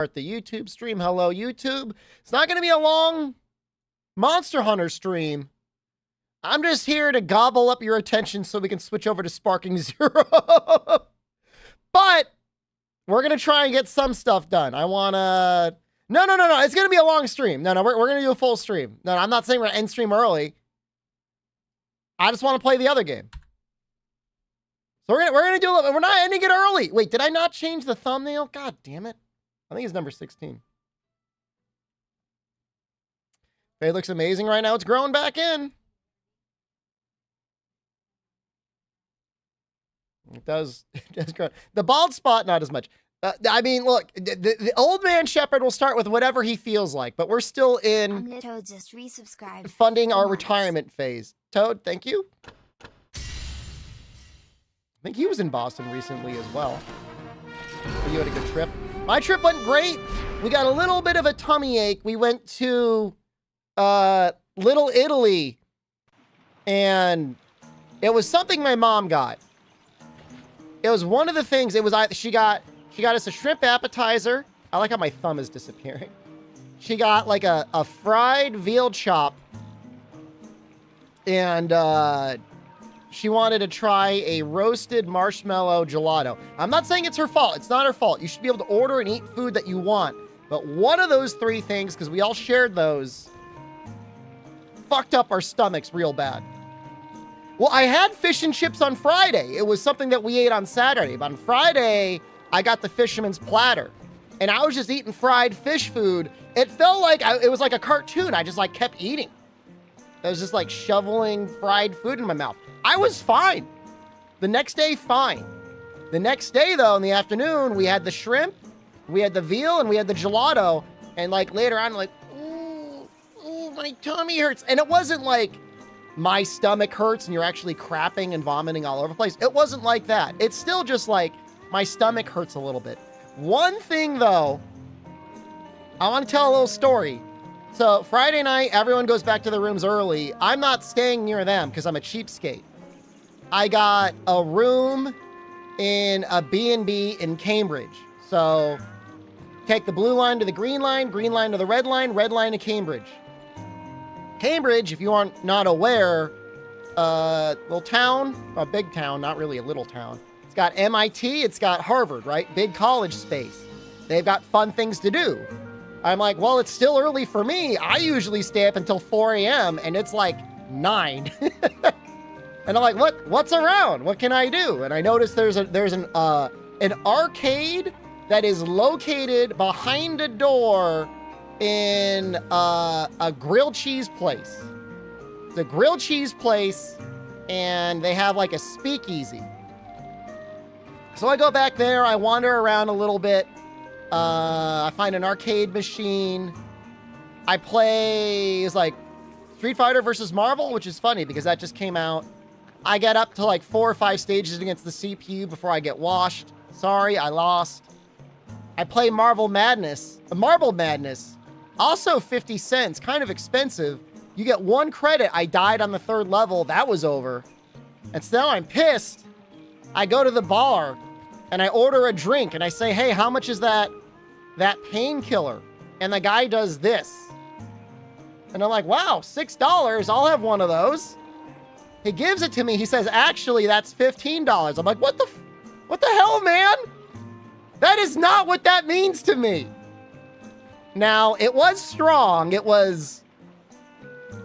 Start the YouTube stream. Hello, YouTube. It's not going to be a long Monster Hunter stream. I'm just here to gobble up your attention so we can switch over to Sparking Zero. But we're going to try and get some stuff done. I want to... No. It's going to be a long stream. No, we're going to do a full stream. No, I'm not saying we're going to end stream early. I just want to play the other game. So we're going to do a little... We're not ending it early. Wait, did I not change the thumbnail? God damn it. I think it's number 16. It looks amazing right now. It's growing back in. It does grow. The bald spot, not as much. I mean, look, the old man shepherd will start with whatever he feels like, but we're still in Toad just resubscribed funding our retirement phase. Toad, thank you. I think he was in Boston recently as well. So you had a good trip. My trip went great. We got a little bit of a tummy ache. We went to Little Italy, and it was something my mom got. It was one of the things. It was she got us a shrimp appetizer. I like how my thumb is disappearing. She got like a fried veal chop, and she wanted to try a roasted marshmallow gelato. I'm not saying it's her fault. It's not her fault. You should be able to order and eat food that you want. But one of those three things, because we all shared those, fucked up our stomachs real bad. Well, I had fish and chips on Friday. It was something that we ate on Saturday. But on Friday, I got the fisherman's platter. And I was just eating fried fish food. It felt like it was like a cartoon. I just like kept eating. I was just like shoveling fried food in my mouth. I was fine. The next day, fine. The next day, though, in the afternoon, we had the shrimp, we had the veal, and we had the gelato. And like later on, like, ooh, my tummy hurts. And it wasn't like my stomach hurts and you're actually crapping and vomiting all over the place. It wasn't like that. It's still just like my stomach hurts a little bit. One thing, though, I want to tell a little story. So Friday night, everyone goes back to their rooms early. I'm not staying near them because I'm a cheapskate. I got a room in a B&B in Cambridge. So take the blue line to the green line to the red line to Cambridge. Cambridge, if you aren't not aware, little town, a big town, not really a little town. It's got MIT, it's got Harvard, right? Big college space. They've got fun things to do. I'm like, well, it's still early for me. I usually stay up until 4 a.m. and it's like 9. And I'm like, what's around? What can I do? And I noticed there's an arcade that is located behind a door in a grilled cheese place. It's a grilled cheese place, and they have like a speakeasy. So I go back there, I wander around a little bit. I find an arcade machine. I play, it's like Street Fighter versus Marvel, which is funny because that just came out. I get up to like 4 or 5 stages against the CPU before I get washed. Sorry, I lost. I play Marble Madness. Also 50 cents, kind of expensive. You get 1 credit. I died on the 3rd level. That was over. And so now I'm pissed. I go to the bar and I order a drink and I say, hey, how much is that painkiller? And the guy does this. And I'm like, wow, $6. I'll have one of those. He gives it to me. He says, actually, that's $15. I'm like, what the hell, man? That is not what that means to me. Now, it was strong. It was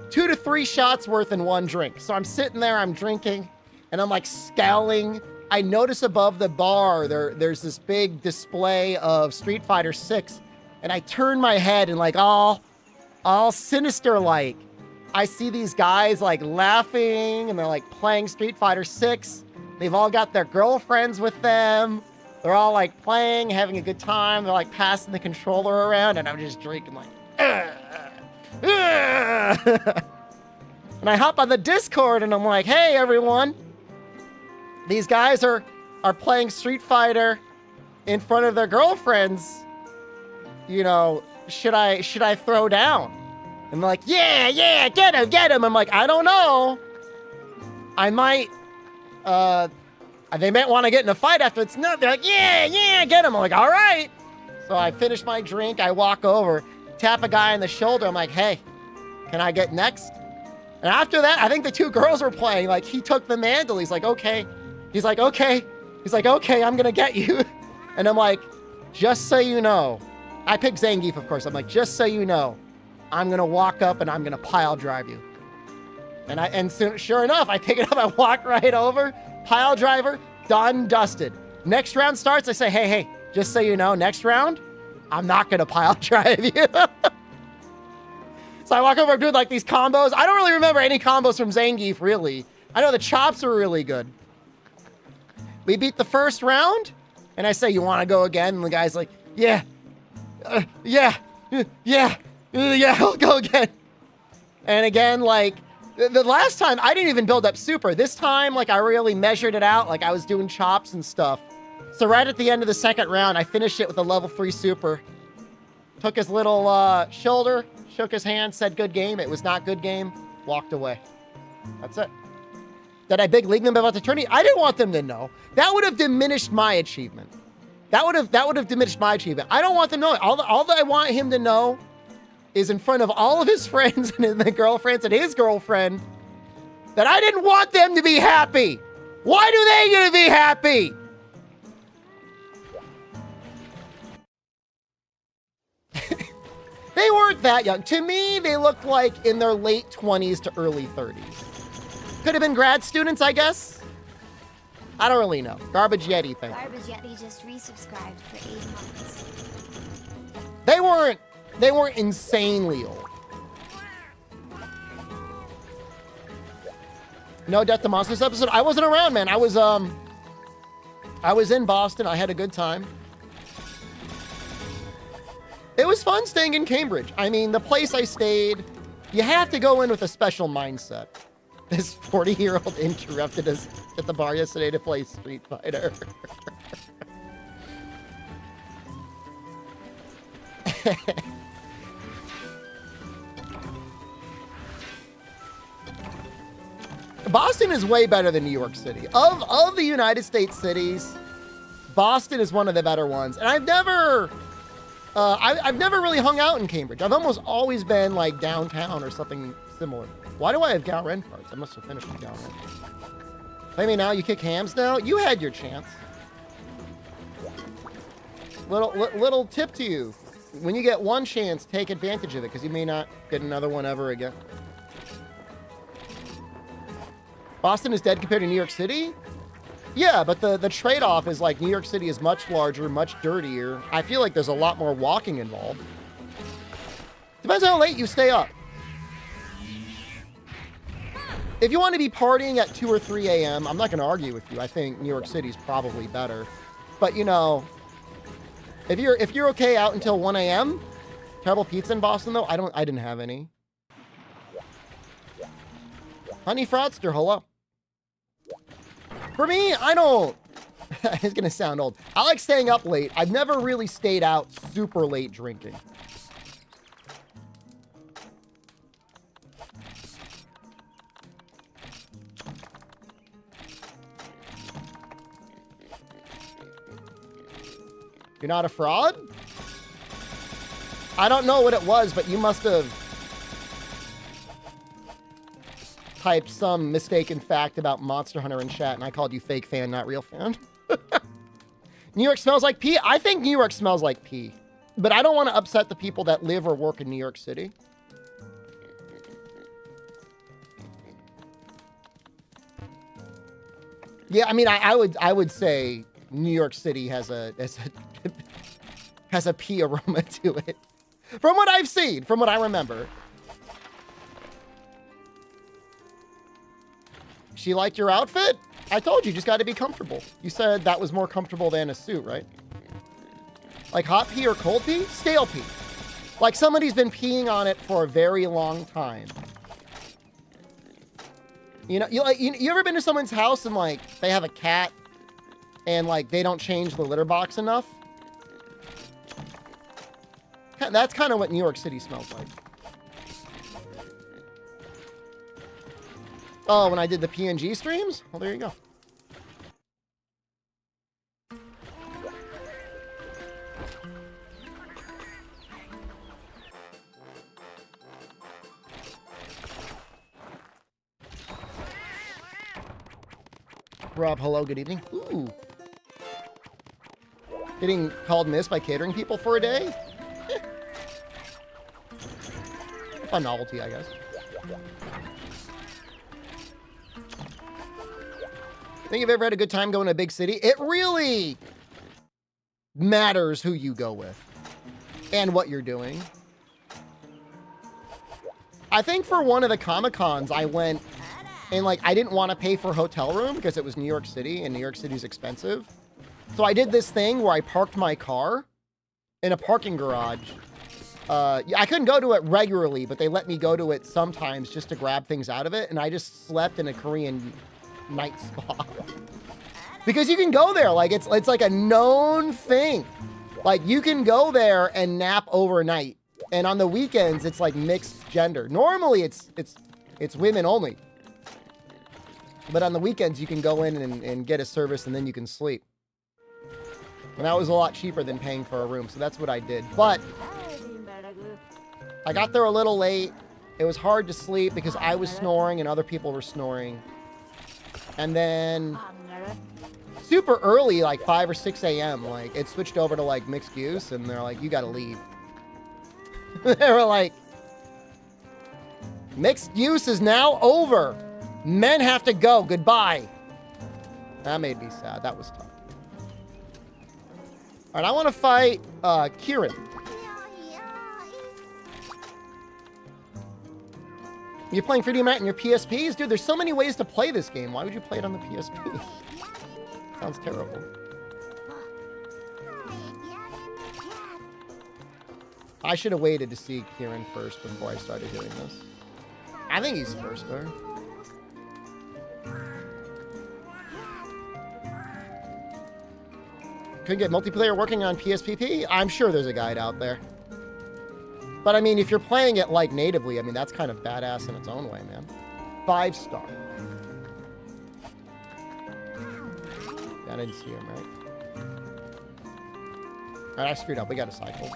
2 to 3 shots worth in one drink. So I'm sitting there, I'm drinking, and I'm like scowling. I notice above the bar, there's this big display of Street Fighter 6. And I turn my head and like all sinister-like, I see these guys like laughing and they're like playing Street Fighter 6. They've all got their girlfriends with them. They're all like playing, having a good time. They're like passing the controller around and I'm just drinking like, and I hop on the Discord and I'm like, hey everyone, these guys are playing Street Fighter in front of their girlfriends. You know, should I throw down? And they're like, yeah, get him. I'm like, I don't know. I might, they might want to get in a fight after it's not. They're like, yeah, get him. I'm like, all right. So I finish my drink, I walk over, tap a guy on the shoulder. I'm like, hey, can I get next? And after that, I think the two girls were playing. Like, he took the mantle. He's like, okay. He's like, okay. He's like, okay, I'm going to get you. And I'm like, just so you know. I picked Zangief, of course. I'm like, just so you know, I'm going to walk up and I'm going to pile drive you. And sure enough, I pick it up, I walk right over, pile driver, done, dusted. Next round starts, I say, hey, just so you know, next round, I'm not going to pile drive you. So I walk over, I'm doing like these combos. I don't really remember any combos from Zangief, really. I know the chops are really good. We beat the first round, and I say, you want to go again? And the guy's like, yeah, I'll go again. And again, like, the last time, I didn't even build up super. This time, like, I really measured it out. Like, I was doing chops and stuff. So right at the end of the second round, I finished it with a level 3 super. Took his little shoulder, shook his hand, said good game. It was not good game. Walked away. That's it. Did I big league them about the tourney? I didn't want them to know. That would have diminished my achievement. That would have diminished my achievement. I don't want them to know. All that I want him to know is in front of all of his friends and the girlfriends and his girlfriend that I didn't want them to be happy. Why do they get to be happy? They weren't that young. To me, they looked like in their late 20s to early 30s. Could have been grad students, I guess. I don't really know. Garbage Yeti thing. Garbage Yeti just resubscribed for 8 months. They weren't insanely old. No Death to Monsters episode. I wasn't around, man. I was in Boston. I had a good time. It was fun staying in Cambridge. I mean, the place I stayed, you have to go in with a special mindset. This 40-year-old interrupted us at the bar yesterday to play Street Fighter. Boston is way better than New York City. Of the United States cities, Boston is one of the better ones. And I've never really hung out in Cambridge. I've almost always been like downtown or something similar. Why do I have Galren cards? I must have finished with Galren. Play me now, you kick hams now? You had your chance. Little tip to you. When you get one chance, take advantage of it, because you may not get another one ever again. Boston is dead compared to New York City? Yeah, but the trade-off is like New York City is much larger, much dirtier. I feel like there's a lot more walking involved. Depends how late you stay up. If you want to be partying at 2 or 3 a.m., I'm not going to argue with you. I think New York City's probably better. But, you know, if you're okay out until 1 a.m., terrible pizza in Boston, though, I didn't have any. Honey Fraudster, hello. For me, I don't... It's going to sound old. I like staying up late. I've never really stayed out super late drinking. You're not a fraud? I don't know what it was, but you must have typed some mistaken fact about Monster Hunter in chat, and I called you fake fan, not real fan. New York smells like pee? I think New York smells like pee. But I don't want to upset the people that live or work in New York City. Yeah, I mean, I would say New York City has a pee aroma to it. From what I've seen, from what I remember. She liked your outfit? I told you, just got to be comfortable. You said that was more comfortable than a suit, right? Like hot pee or cold pee? Stale pee. Like somebody's been peeing on it for a very long time. You know, you ever been to someone's house and like they have a cat and like they don't change the litter box enough? That's kind of what New York City smells like. Oh, when I did the PNG streams? Well, there you go. Rob, hello, good evening. Ooh. Getting called miss by catering people for a day? Fun novelty, I guess. Think you've ever had a good time going to a big city? It really matters who you go with and what you're doing. I think for one of the Comic-Cons, I went and, like, I didn't want to pay for a hotel room because it was New York City, and New York City's expensive. So I did this thing where I parked my car in a parking garage. I couldn't go to it regularly, but they let me go to it sometimes just to grab things out of it, and I just slept in a Korean night spa. Because you can go there, like, it's like a known thing. Like, you can go there and nap overnight. And on the weekends, it's like mixed gender. Normally, it's women only. But on the weekends, you can go in and get a service, and then you can sleep. And that was a lot cheaper than paying for a room, so that's what I did. But I got there a little late. It was hard to sleep because I was snoring and other people were snoring. And then super early, like 5 or 6 a.m., like, it switched over to, like, mixed use, and they're like, you gotta leave. They were like, mixed use is now over. Men have to go. Goodbye. That made me sad. That was tough. All right, I want to fight Kieran. You playing 3D Matt on your PSPs? Dude, there's so many ways to play this game. Why would you play it on the PSP? Sounds terrible. I should have waited to see Kieran first before I started doing this. I think he's first, though. Couldn't get multiplayer working on PSPP? I'm sure there's a guide out there. But I mean, if you're playing it like natively, I mean, that's kind of badass in its own way, man. 5-star. I didn't see him, right? Alright, I screwed up. We got a cycle.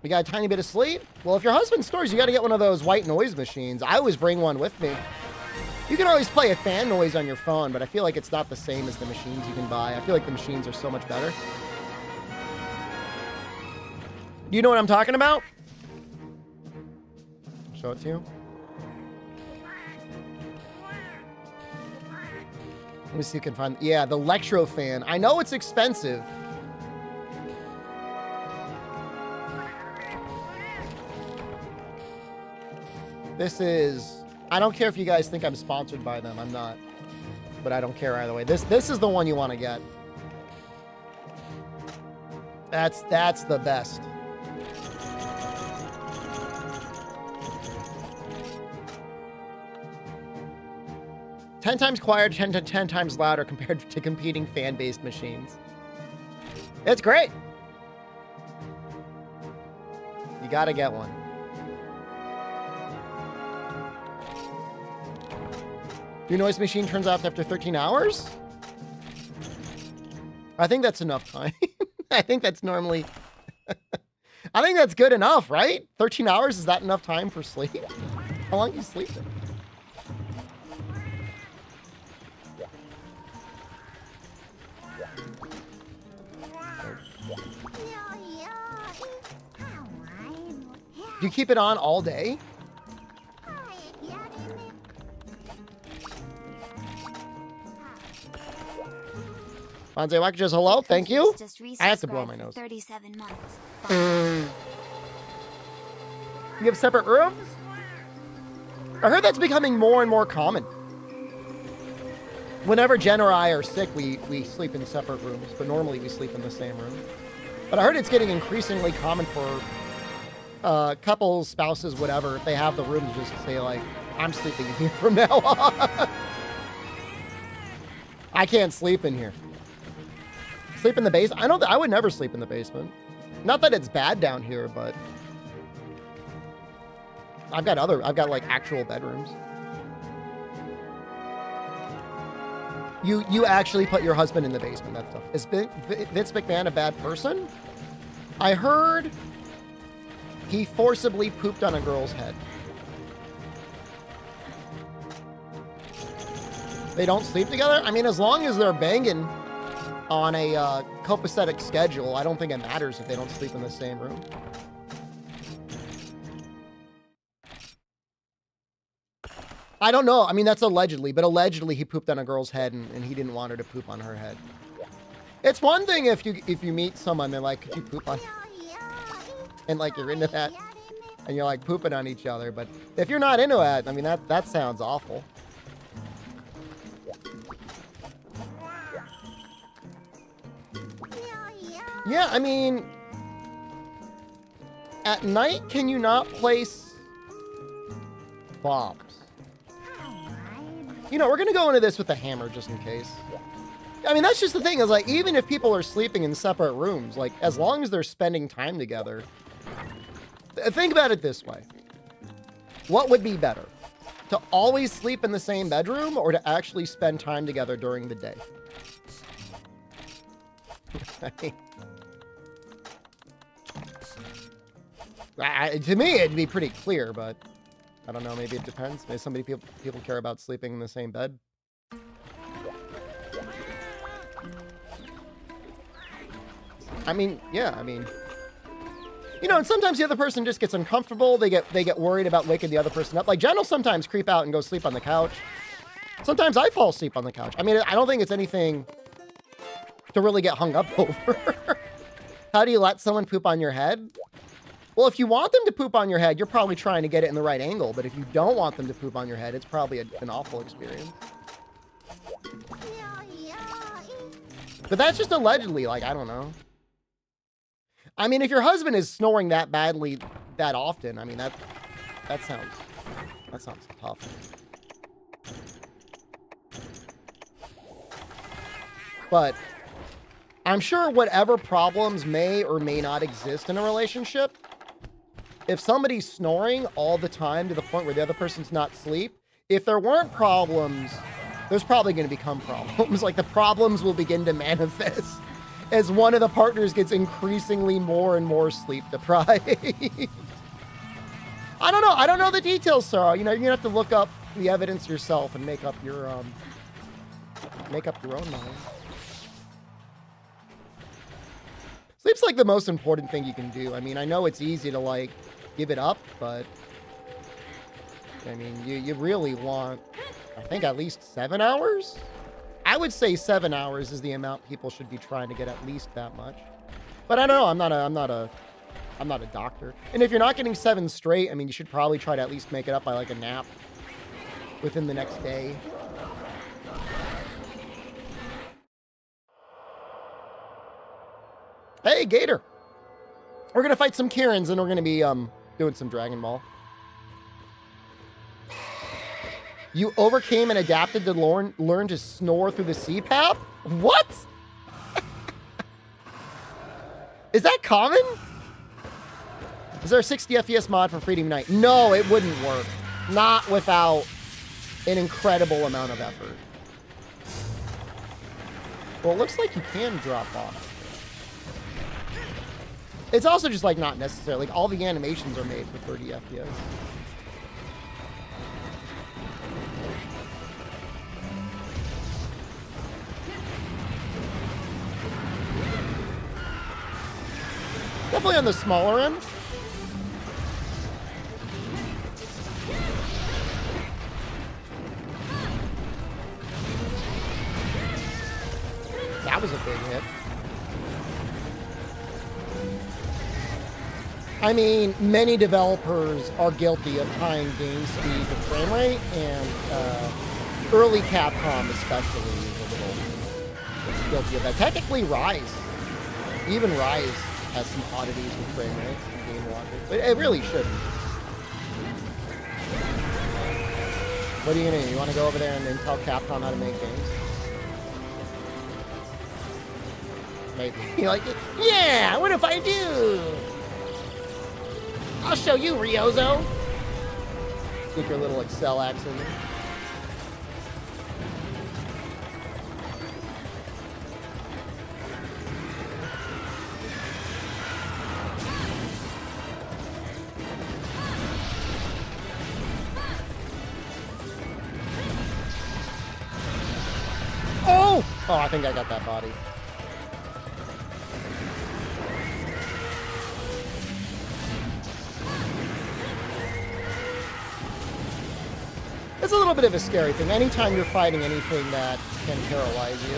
We got a tiny bit of sleep? Well, if your husband snores, you got to get one of those white noise machines. I always bring one with me. You can always play a fan noise on your phone, but I feel like it's not the same as the machines you can buy. I feel like the machines are so much better. Do you know what I'm talking about? Show it to you. Let me see if you can find... Yeah, the Electro fan. I know it's expensive. This is... I don't care if you guys think I'm sponsored by them. I'm not. But I don't care either way. This is the one you want to get. That's the best. Ten times quieter, 10 times louder compared to competing fan-based machines. It's great. You gotta get one. Your noise machine turns off after 13 hours? I think that's enough time. I think that's normally... I think that's good enough, right? 13 hours, is that enough time for sleep? How long are you sleeping? Do you keep it on all day? Fonzie Wackages, hello, thank you. I have to blow my nose. 37 months. You have separate rooms? I heard that's becoming more and more common. Whenever Jen or I are sick, we sleep in separate rooms, but normally we sleep in the same room. But I heard it's getting increasingly common for couples, spouses, whatever, if they have the room to just say, like, I'm sleeping in here from now on. I can't sleep in here. Sleep in the basement? I would never sleep in the basement. Not that it's bad down here, but I've got like actual bedrooms. You actually put your husband in the basement. That's tough. Is Vince McMahon a bad person? I heard He forcibly pooped on a girl's head. They don't sleep together? I mean, as long as they're banging on a copacetic schedule, I don't think it matters if they don't sleep in the same room. I don't know. I mean, that's allegedly, but allegedly he pooped on a girl's head and he didn't want her to poop on her head. It's one thing if you meet someone, they're like, could you poop on... And like you're into that and you're like pooping on each other. But if you're not into it, I mean, that sounds awful. Yeah, I mean, at night, can you not place bombs? You know, we're going to go into this with a hammer just in case. I mean, that's just the thing is like, even if people are sleeping in separate rooms, like as long as they're spending time together, think about it this way. What would be better? To always sleep in the same bedroom or to actually spend time together during the day? To me, it'd be pretty clear, but I don't know. Maybe it depends. Maybe some people care about sleeping in the same bed. I mean, yeah, I mean, you know, and sometimes the other person just gets uncomfortable. They get worried about waking the other person up. Like Jen will sometimes creep out and go sleep on the couch. Sometimes I fall asleep on the couch. I mean, I don't think it's anything to really get hung up over. How do you let someone poop on your head? Well, if you want them to poop on your head, you're probably trying to get it in the right angle. But if you don't want them to poop on your head, it's probably an awful experience. But that's just allegedly, like, I don't know. I mean, if your husband is snoring that badly, that often, I mean, that sounds tough. But I'm sure whatever problems may or may not exist in a relationship, if somebody's snoring all the time to the point where the other person's not asleep, if there weren't problems, there's probably going to become problems. Like the problems will begin to manifest as one of the partners gets increasingly more and more sleep deprived. I don't know. I don't know the details, Sarah. You know, you're going to have to look up the evidence yourself and make up your own mind. Sleep's like the most important thing you can do. I mean, I know it's easy to like give it up, but I mean, you really want, I think at least 7 hours? I would say 7 hours is the amount people should be trying to get at least that much. But I don't know, I'm not a doctor. And if you're not getting 7 straight, I mean, you should probably try to at least make it up by like a nap within the next day. Hey, Gator. We're going to fight some Kirans and we're going to be doing some Dragon Ball. You overcame and adapted to learn to snore through the CPAP? What? Is that common? Is there a 60 FPS mod for Freedom Unite? No, it wouldn't work. Not without an incredible amount of effort. Well, it looks like you can drop off. It's also just like not necessary. Like all the animations are made for 30 FPS. Definitely on the smaller end. That was a big hit. I mean, many developers are guilty of tying game speed to frame rate, and early Capcom especially is a little guilty of that. Technically, Rise, even Rise has some oddities with frame rate and game logic, but it really shouldn't. What are you gonna do? You want to go over there and tell Capcom how to make games? Maybe. You're like, yeah, what if I do? I'll show you, Ryozo. Get your little Excel accent. Oh! Oh, I think I got that body. It's a little bit of a scary thing. Anytime you're fighting anything that can paralyze you.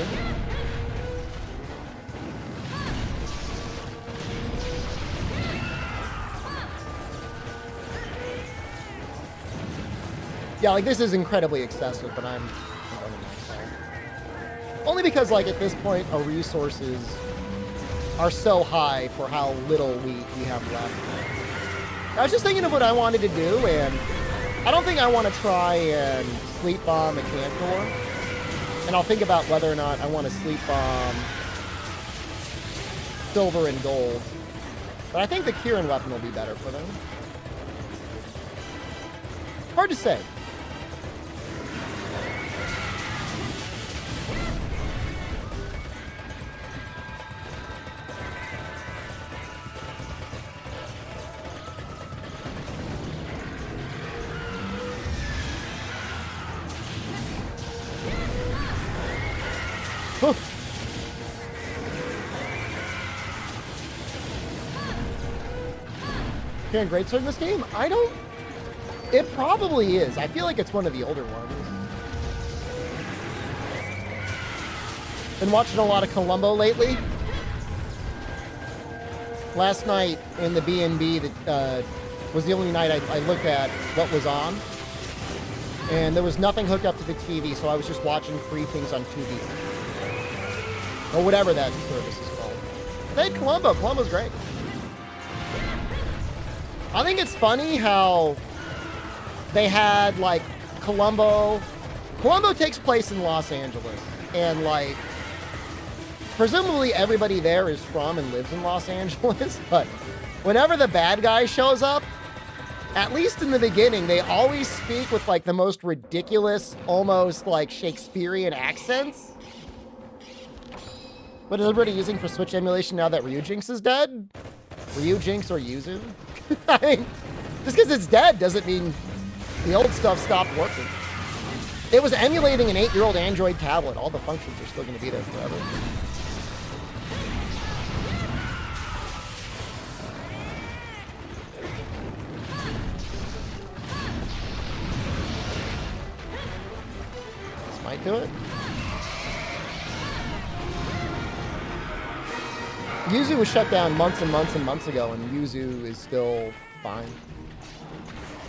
Yeah, like, this is incredibly excessive, but I'm condoning myself. Only because, like, at this point, our resources are so high for how little we have left. I was just thinking of what I wanted to do, and I don't think I want to try and sleep bomb a Cantor. And I'll think about whether or not I want to sleep bomb silver and gold. But I think the Kieran weapon will be better for them. Hard to say. Kieran Greatsword in this game? I don't... It probably is. I feel like it's one of the older ones. Been watching a lot of Columbo lately. Last night in the B&B that was the only night I looked at what was on. And there was nothing hooked up to the TV, so I was just watching free things on Tubi. Or whatever that service is called. They had Columbo. Columbo's great. I think it's funny how they had, like, Columbo. Columbo takes place in Los Angeles. And, like, presumably everybody there is from and lives in Los Angeles. But whenever the bad guy shows up, at least in the beginning, they always speak with, like, the most ridiculous, almost, like, Shakespearean accents. What is everybody using for Switch emulation now that Ryujinx is dead? Ryujinx or Yuzu? I mean, just because it's dead doesn't mean the old stuff stopped working. It was emulating an 8-year-old Android tablet. All the functions are still going to be there forever. This might do it. Yuzu was shut down months and months and months ago, and Yuzu is still fine.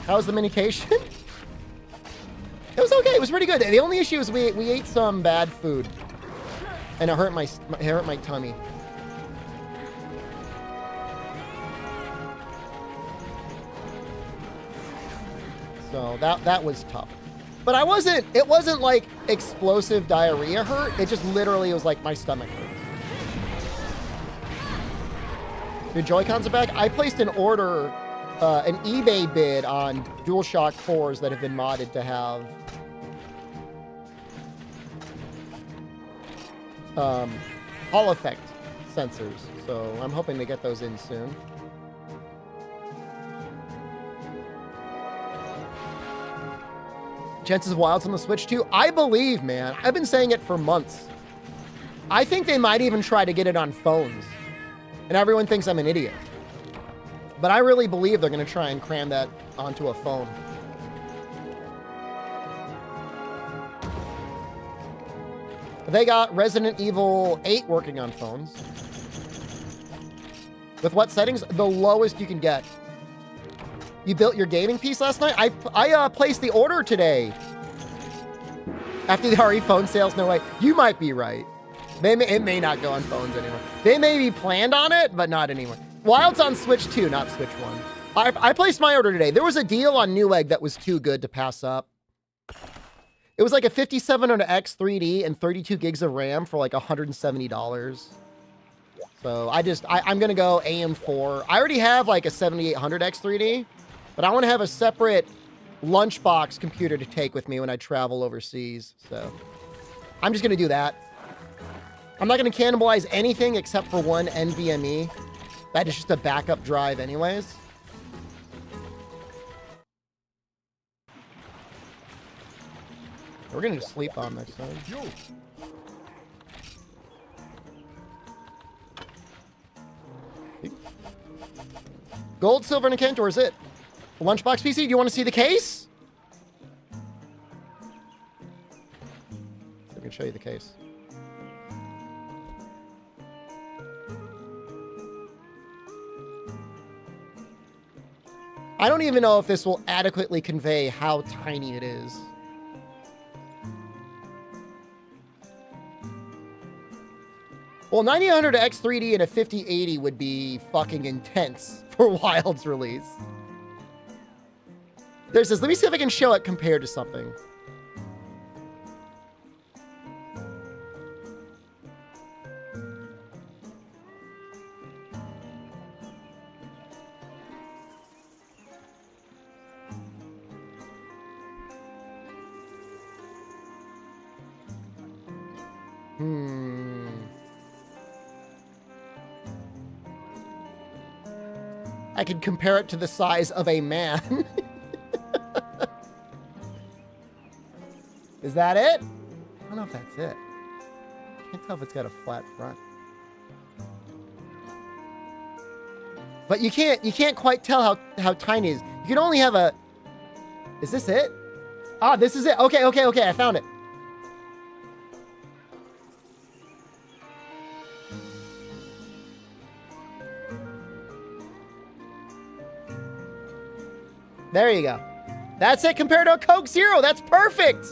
How was the minication? It was okay. It was pretty good. The only issue is we ate some bad food, and it hurt my tummy. So that was tough. But it wasn't like explosive diarrhea hurt. It just literally was like my stomach hurt. Your Joy-Cons are back. I placed an order, an eBay bid on DualShock 4s that have been modded to have Hall effect sensors. So I'm hoping to get those in soon. Chances of Wilds on the Switch too? I believe, man. I've been saying it for months. I think they might even try to get it on phones. And everyone thinks I'm an idiot. But I really believe they're going to try and cram that onto a phone. They got Resident Evil 8 working on phones. With what settings? The lowest you can get. You built your gaming piece last night? I placed the order today. After the RE phone sales, no way. You might be right. It may not go on phones anymore. They may be planned on it, but not anymore. Wild's on Switch 2, not Switch 1. I placed my order today. There was a deal on Newegg that was too good to pass up. It was like a 5700X 3D and 32 gigs of RAM for like $170. So I'm going to go AM4. I already have like a 7800X 3D, but I want to have a separate lunchbox computer to take with me when I travel overseas. So I'm just going to do that. I'm not going to cannibalize anything except for one NVMe. That is just a backup drive anyways. We're going to sleep on next time. Gold, silver, and a Kent, or is it? Lunchbox PC, do you want to see the case? I can show you the case. I don't even know if this will adequately convey how tiny it is. Well, 9800 X3D and a 5080 would be fucking intense for Wild's release. There says, let me see if I can show it compared to something. I could compare it to the size of a man. Is that it? I don't know if that's it. I can't tell if it's got a flat front. But you can't quite tell how tiny it is. You can only have a... Is this it? Ah, this is it. Okay, I found it. There you go. That's it compared to a Coke Zero. That's perfect.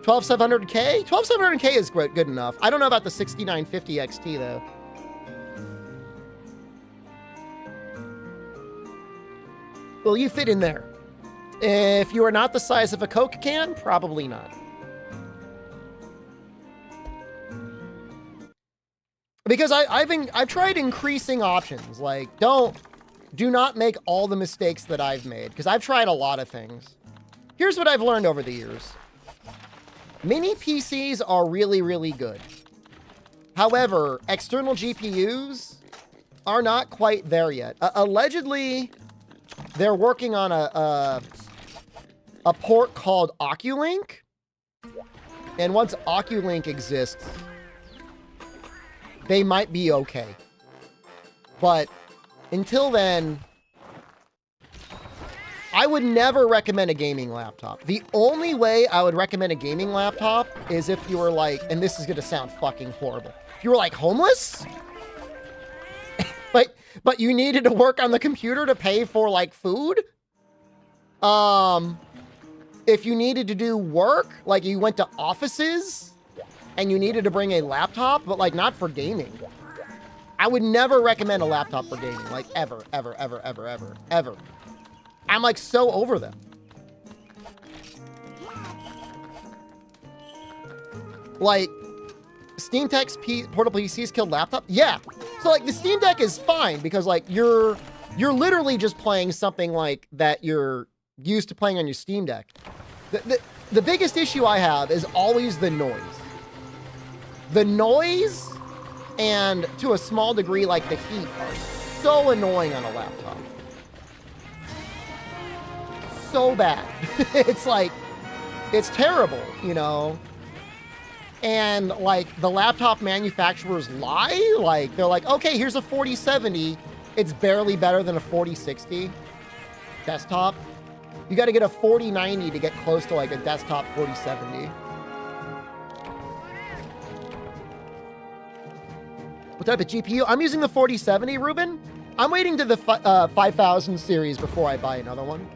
12700K? 12700K is good enough. I don't know about the 6950 XT though. Will you fit in there? If you are not the size of a Coke can, probably not. Because I've tried increasing options. Like, do not make all the mistakes that I've made. Because I've tried a lot of things. Here's what I've learned over the years. Mini PCs are really, really good. However, external GPUs are not quite there yet. Allegedly, they're working on a port called Oculink. And once Oculink exists, they might be okay. But until then, I would never recommend a gaming laptop. The only way I would recommend a gaming laptop is if you were like, and this is going to sound fucking horrible, if you were like homeless, but you needed to work on the computer to pay for like food. If you needed to do work, like you went to offices and you needed to bring a laptop, but like not for gaming. I would never recommend a laptop for gaming, like ever. I'm like so over them. Like, Steam Deck's portable PCs killed laptop? Yeah. So like the Steam Deck is fine because like you're literally just playing something like that you're used to playing on your Steam Deck. The biggest issue I have is always the noise. The noise and to a small degree like the heat are so annoying on a laptop. So bad. It's like, it's terrible, you know? And like the laptop manufacturers lie. Like they're like, okay, here's a 4070. It's barely better than a 4060 desktop. You got to get a 4090 to get close to like a desktop 4070. What type of GPU? I'm using the 4070, Ruben. I'm waiting to the 5000 series before I buy another one.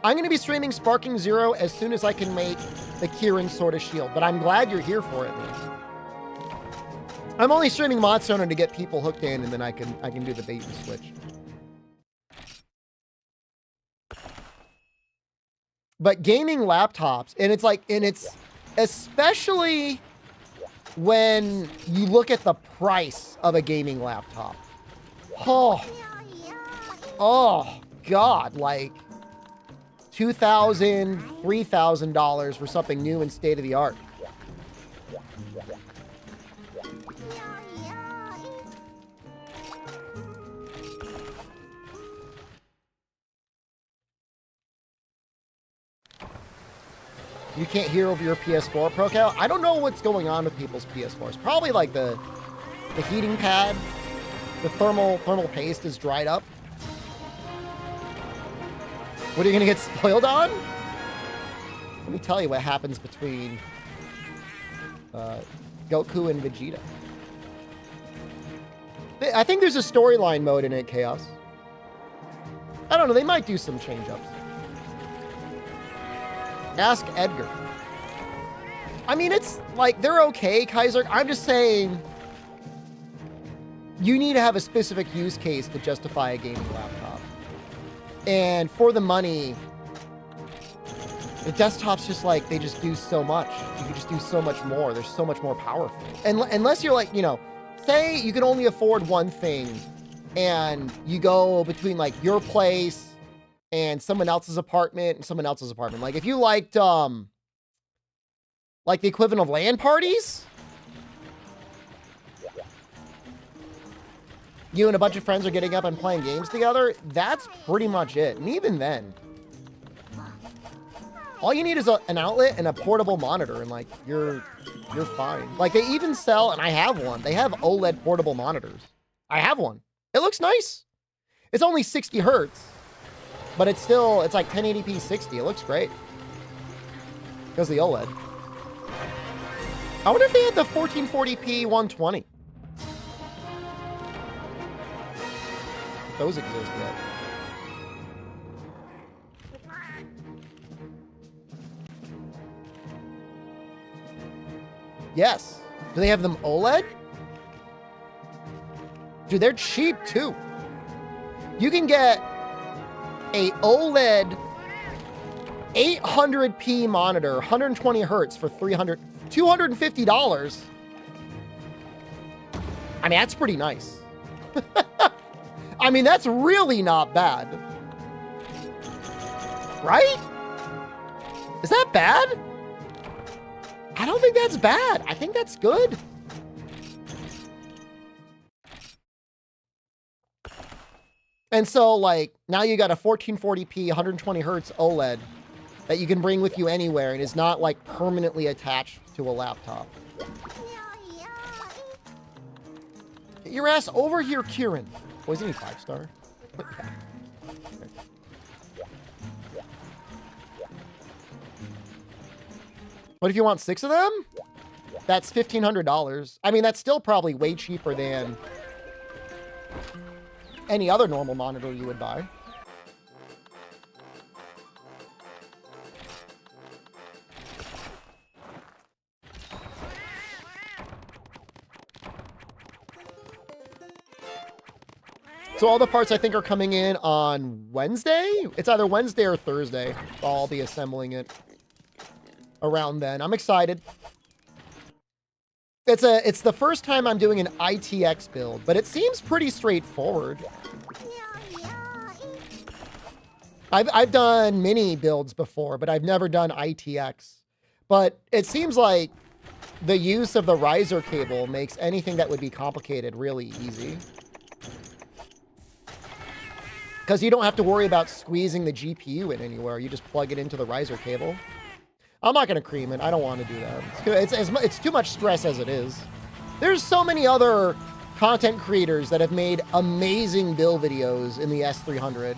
I'm going to be streaming Sparking Zero as soon as I can make the Kieran Sword of Shield, but I'm glad you're here for it, man. I'm only streaming Monster Hunter to get people hooked in, and then I can do the bait and switch. But gaming laptops, and it's especially when you look at the price of a gaming laptop. Oh God, like $2,000, $3,000 for something new and state of the art. You can't hear over your PS4 Pro Cal. I don't know what's going on with people's PS4s. Probably like the heating pad, the thermal paste is dried up. What are you gonna get spoiled on? Let me tell you what happens between Goku and Vegeta. I think there's a storyline mode in it, Chaos. I don't know, they might do some change-ups. Ask Edgar. I mean, it's like, they're okay, Kaiser. I'm just saying, you need to have a specific use case to justify a gaming laptop. And for the money, the desktop's just like, they just do so much. You can just do so much more. They're so much more powerful. And unless you're like, you know, say you can only afford one thing and you go between like your place and someone else's apartment and someone else's apartment. Like if you liked, like the equivalent of LAN parties, you and a bunch of friends are getting up and playing games together, that's pretty much it. And even then, all you need is an outlet and a portable monitor, and like you're fine. Like they even sell, and I have one. They have OLED portable monitors. I have one. It looks nice. It's only 60 hertz, but it's like 1080p 60. It looks great because of the OLED. I wonder if they had the 1440p 120. If those exist yet. Yes. Do they have them OLED? Dude, they're cheap too. You can get a OLED 800p monitor, 120 hertz for $250. I mean, that's pretty nice. I mean, that's really not bad. Right? Is that bad? I don't think that's bad. I think that's good. And so, like, now you got a 1440p, 120 hertz OLED that you can bring with you anywhere and is not, like, permanently attached to a laptop. Get your ass over here, Kieran. Oh, isn't he 5-star? Yeah. What if you want 6 of them? That's $1,500. I mean, that's still probably way cheaper than any other normal monitor you would buy. So all the parts I think are coming in on Wednesday. It's either Wednesday or Thursday. I'll be assembling it around then. I'm excited. It's the first time I'm doing an ITX build, but it seems pretty straightforward. I've done mini builds before, but I've never done ITX. But it seems like the use of the riser cable makes anything that would be complicated really easy. Because you don't have to worry about squeezing the GPU in anywhere. You just plug it into the riser cable. I'm not going to cream it. I don't want to do that. It's too much stress as it is. There's so many other content creators that have made amazing build videos in the S300.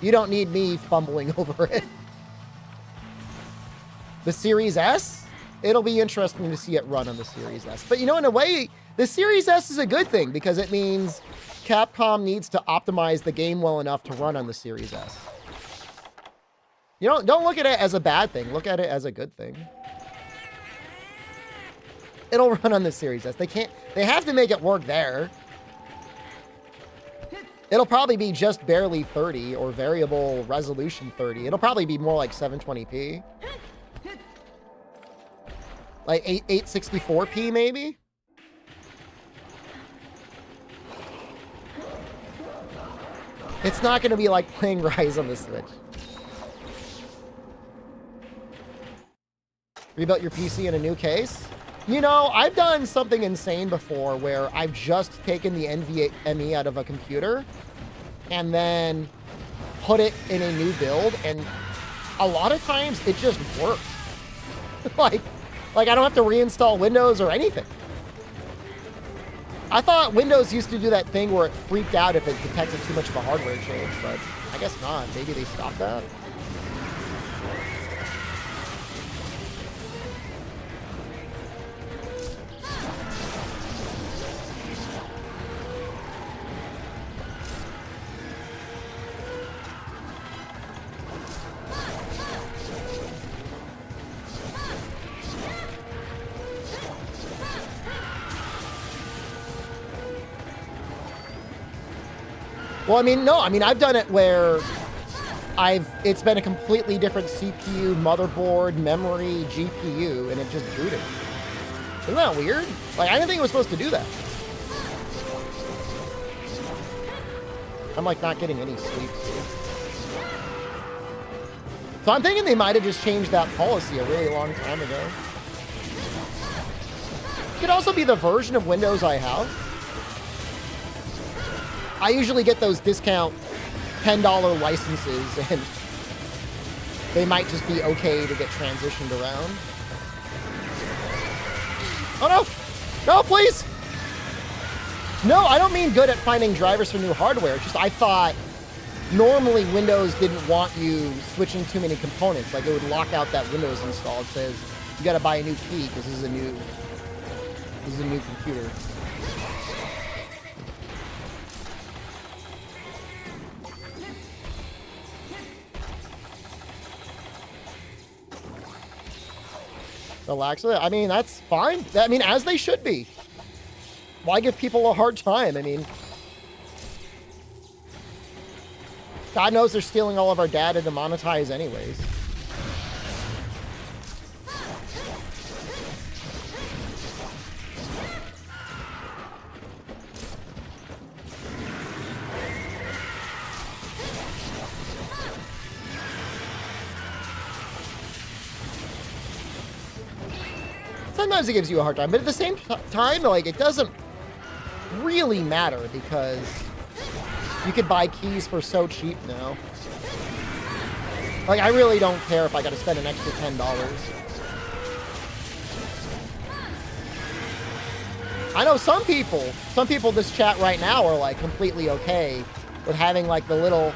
You don't need me fumbling over it. The Series S? It'll be interesting to see it run on the Series S. But you know, in a way, the Series S is a good thing because it means Capcom needs to optimize the game well enough to run on the Series S. You don't look at it as a bad thing. Look at it as a good thing. It'll run on the Series S. They have to make it work there. It'll probably be just barely 30 or variable resolution 30. It'll probably be more like 720p. Like 864p maybe? It's not going to be like playing Rise on the Switch. Rebuilt your PC in a new case? You know, I've done something insane before where I've just taken the NVMe out of a computer and then put it in a new build, and a lot of times it just works. like I don't have to reinstall Windows or anything. I thought Windows used to do that thing where it freaked out if it detected too much of a hardware change, but I guess not. Maybe they stopped that. Well, I mean, no, I mean, I've done it where it's been a completely different CPU, motherboard, memory, GPU, and it just booted. Isn't that weird? Like, I didn't think it was supposed to do that. I'm, like, not getting any sleep. So I'm thinking they might have just changed that policy a really long time ago. It could also be the version of Windows I have. I usually get those discount $10 licenses, and they might just be okay to get transitioned around. Oh no! No, please! No, I don't mean good at finding drivers for new hardware. It's just I thought normally Windows didn't want you switching too many components. Like it would lock out that Windows install. It says you gotta buy a new key because this is a new computer. Relax. I mean, that's fine. I mean, as they should be. Why give people a hard time? I mean, God knows they're stealing all of our data to monetize anyways. Sometimes it gives you a hard time, but at the same time, like, it doesn't really matter because you could buy keys for so cheap now. Like, I really don't care if I got to spend an extra $10. I know some people in this chat right now are, like, completely okay with having, like, the little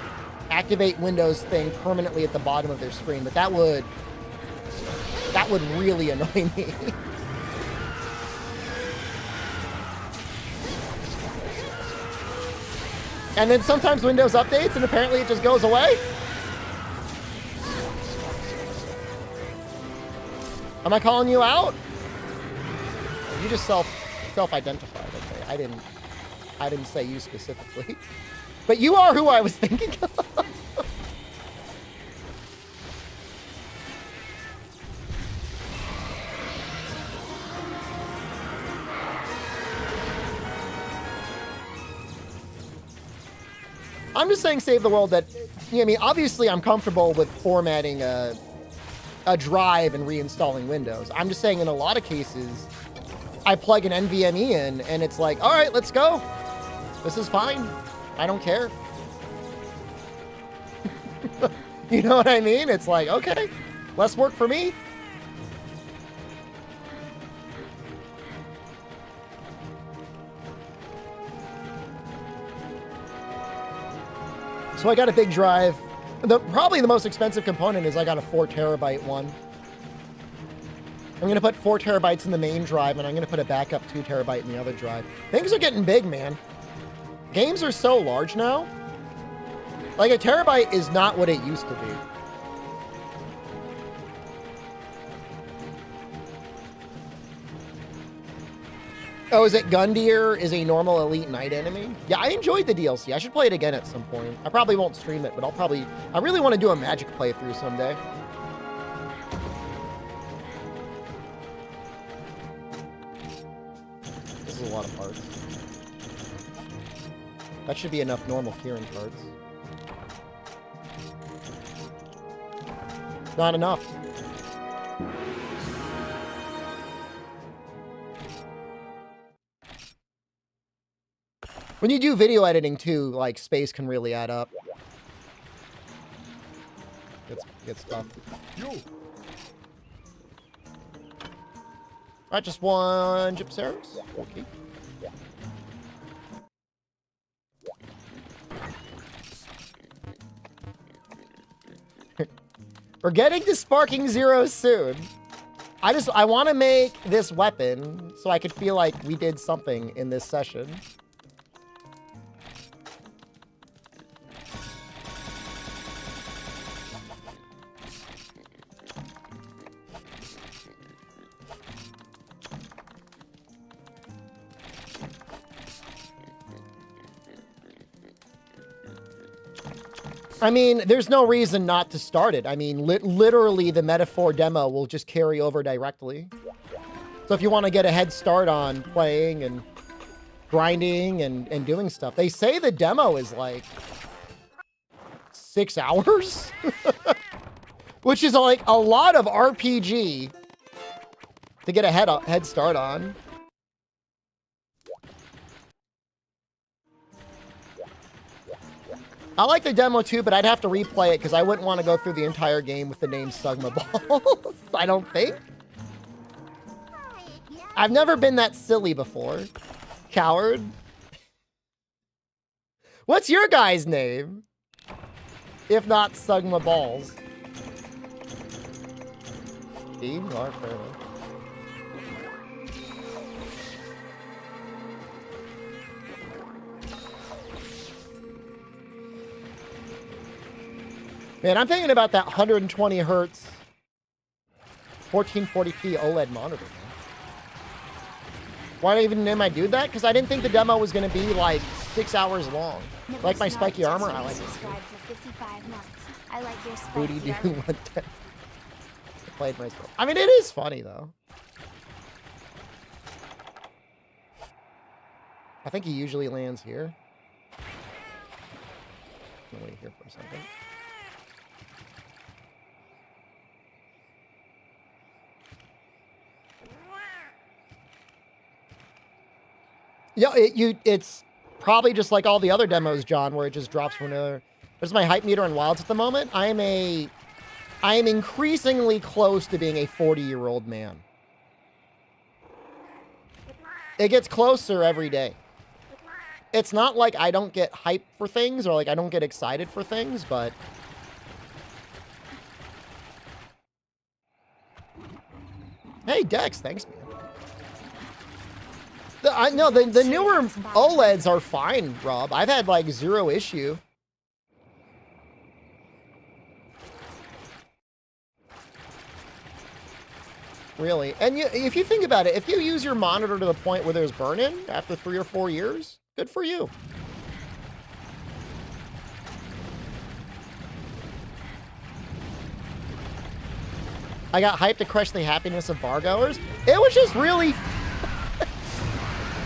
activate Windows thing permanently at the bottom of their screen, but that would really annoy me. And then sometimes Windows updates and apparently it just goes away. Am I calling you out? You just self-identified. Okay, I didn't say you specifically. But you are who I was thinking of. I'm just saying save the world that, you know, I mean, obviously I'm comfortable with formatting a drive and reinstalling Windows. I'm just saying in a lot of cases, I plug an NVMe in and it's like, all right, let's go. This is fine. I don't care. You know what I mean? It's like, okay, less work for me. So I got a big drive. Probably the most expensive component is I got a 4 terabyte one. I'm going to put 4 terabytes in the main drive, and I'm going to put a backup 2 terabyte in the other drive. Things are getting big, man. Games are so large now. Like, a terabyte is not what it used to be. Oh, is it Gundyr is a normal Elite Knight enemy? Yeah, I enjoyed the DLC. I should play it again at some point. I probably won't stream it, but I really want to do a Magic playthrough someday. This is a lot of parts. That should be enough normal Kieran parts. Not enough. When you do video editing too, like, space can really add up. Gets tough. Alright, just one Gypceros. Okay. We're getting to Sparking Zero soon. I want to make this weapon so I could feel like we did something in this session. I mean, there's no reason not to start it. I mean, literally the metaphor demo will just carry over directly. So if you want to get a head start on playing and grinding and doing stuff. They say the demo is like 6 hours, which is like a lot of RPG to get a head start on. I like the demo too, but I'd have to replay it because I wouldn't want to go through the entire game with the name Sugma Balls. I don't think. I've never been that silly before. Coward. What's your guy's name? If not Sugma Balls. Steve? Oh, fair enough. Man, I'm thinking about that 120 hertz, 1440p OLED monitor. Why even am I do that? Because I didn't think the demo was going to be like 6 hours long. Like my spiky armor, I like it. Booty do what? I played myself. I mean, it is funny though. I think he usually lands here. I'll wait here for a second. Yeah, it's probably just like all the other demos, John, where it just drops from another. There's my hype meter in Wilds at the moment. I am increasingly close to being a 40-year-old man. It gets closer every day. It's not like I don't get hyped for things or like I don't get excited for things, but hey, Dex, thanks, man. No, the newer OLEDs are fine, Rob. I've had like 0 issue. Really. And if you think about it, if you use your monitor to the point where there's burn-in after 3 or 4 years, good for you. I got hyped to crush the happiness of bargoers. It was just really...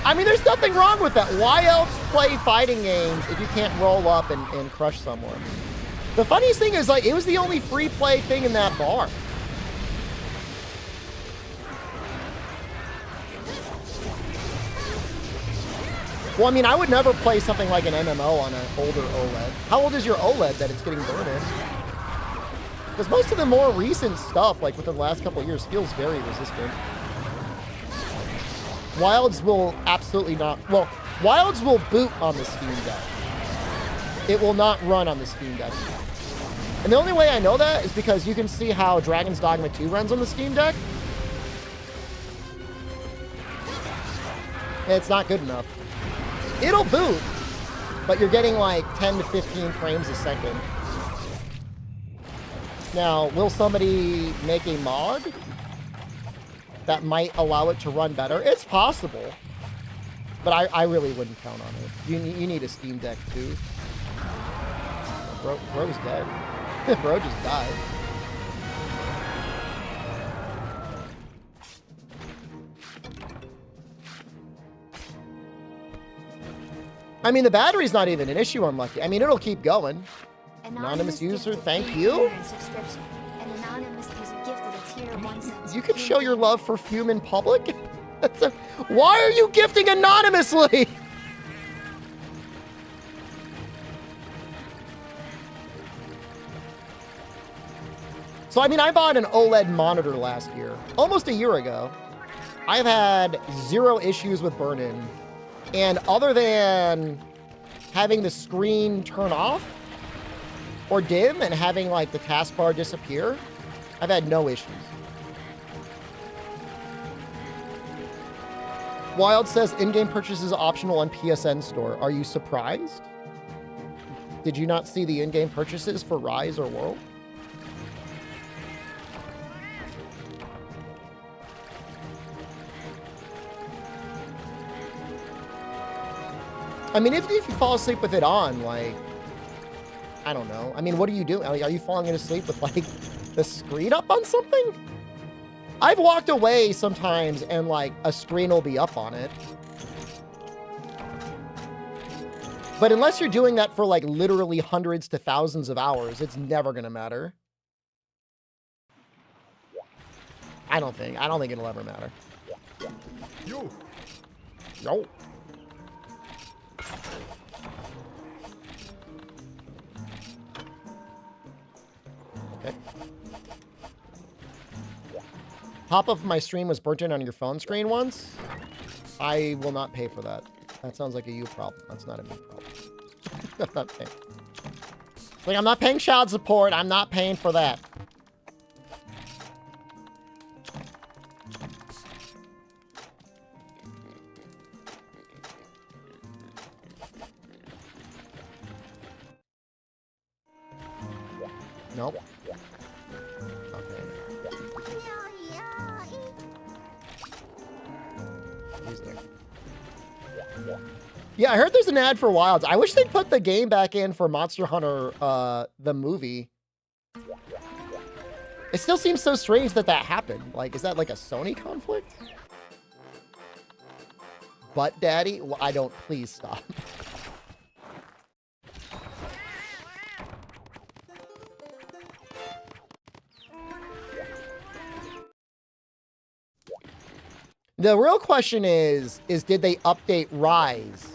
I mean, there's nothing wrong with that. Why else play fighting games if you can't roll up and crush someone? The funniest thing is, like, it was the only free play thing in that bar. Well, I mean, I would never play something like an MMO on an older OLED. How old is your OLED that it's getting burned in? Because most of the more recent stuff, like within the last couple of years, feels very resistant. Wilds will absolutely not... Well, Wilds will boot on the Steam Deck. It will not run on the Steam Deck. And the only way I know that is because you can see how Dragon's Dogma 2 runs on the Steam Deck. It's not good enough. It'll boot, but you're getting like 10 to 15 frames a second. Now, will somebody make a mod that might allow it to run better? It's possible, but I really wouldn't count on it. You need a Steam Deck too. Bro's dead. Bro just died. I mean, the battery's not even an issue, unlucky. I mean, it'll keep going. Anonymous user, thank you. You can show your love for Fume in public? Why are you gifting anonymously? So, I mean, I bought an OLED monitor last year. Almost a year ago. I've had 0 issues with burn-in. And other than having the screen turn off or dim and having like the taskbar disappear, I've had no issues. Wild says in-game purchase is optional on PSN store. Are you surprised? Did you not see the in-game purchases for Rise or World? I mean, if you fall asleep with it on, like, I don't know. I mean, what are you doing? Are you falling asleep with, like, the screen up on something? I've walked away sometimes and, like, a screen will be up on it. But unless you're doing that for, like, literally hundreds to thousands of hours, it's never gonna matter. I don't think it'll ever matter. Yo. Okay. Pop-up of my stream was burnt in on your phone screen once. I will not pay for that. That sounds like a you problem. That's not a me problem. I'm not paying. Like, I'm not paying child support. I'm not paying for that. Nope. Okay. He's there. Yeah, I heard there's an ad for Wilds. I wish they'd put the game back in for Monster Hunter, the movie. It still seems so strange that that happened. Like, is that like a Sony conflict? Butt Daddy? Well, I don't. Please stop. The real question is did they update Rise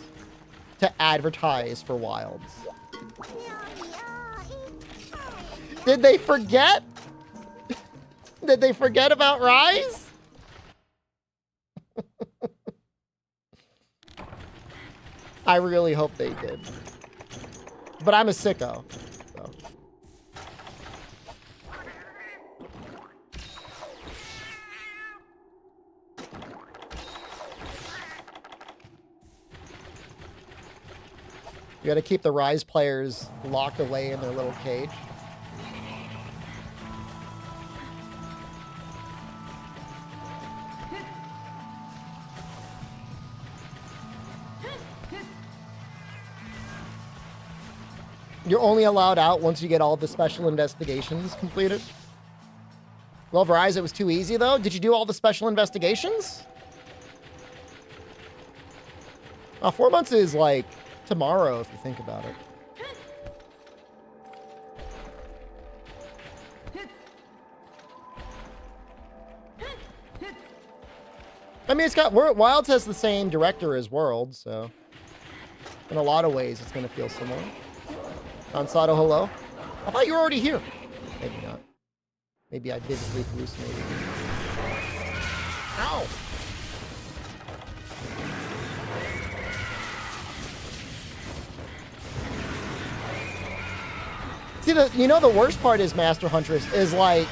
to advertise for Wilds? Did they forget? Did they forget about Rise? I really hope they did. But I'm a sicko. So. You gotta keep the Rise players locked away in their little cage. You're only allowed out once you get all the special investigations completed. Well, for Rise, it was too easy, though. Did you do all the special investigations? 4 months is like tomorrow, if you think about it. I mean, it's got Wilds has the same director as World, so in a lot of ways, it's going to feel similar. Ansato, hello. I thought you were already here. Maybe not. Maybe I vividly hallucinated. Ow! See, the worst part is Master Huntress is like,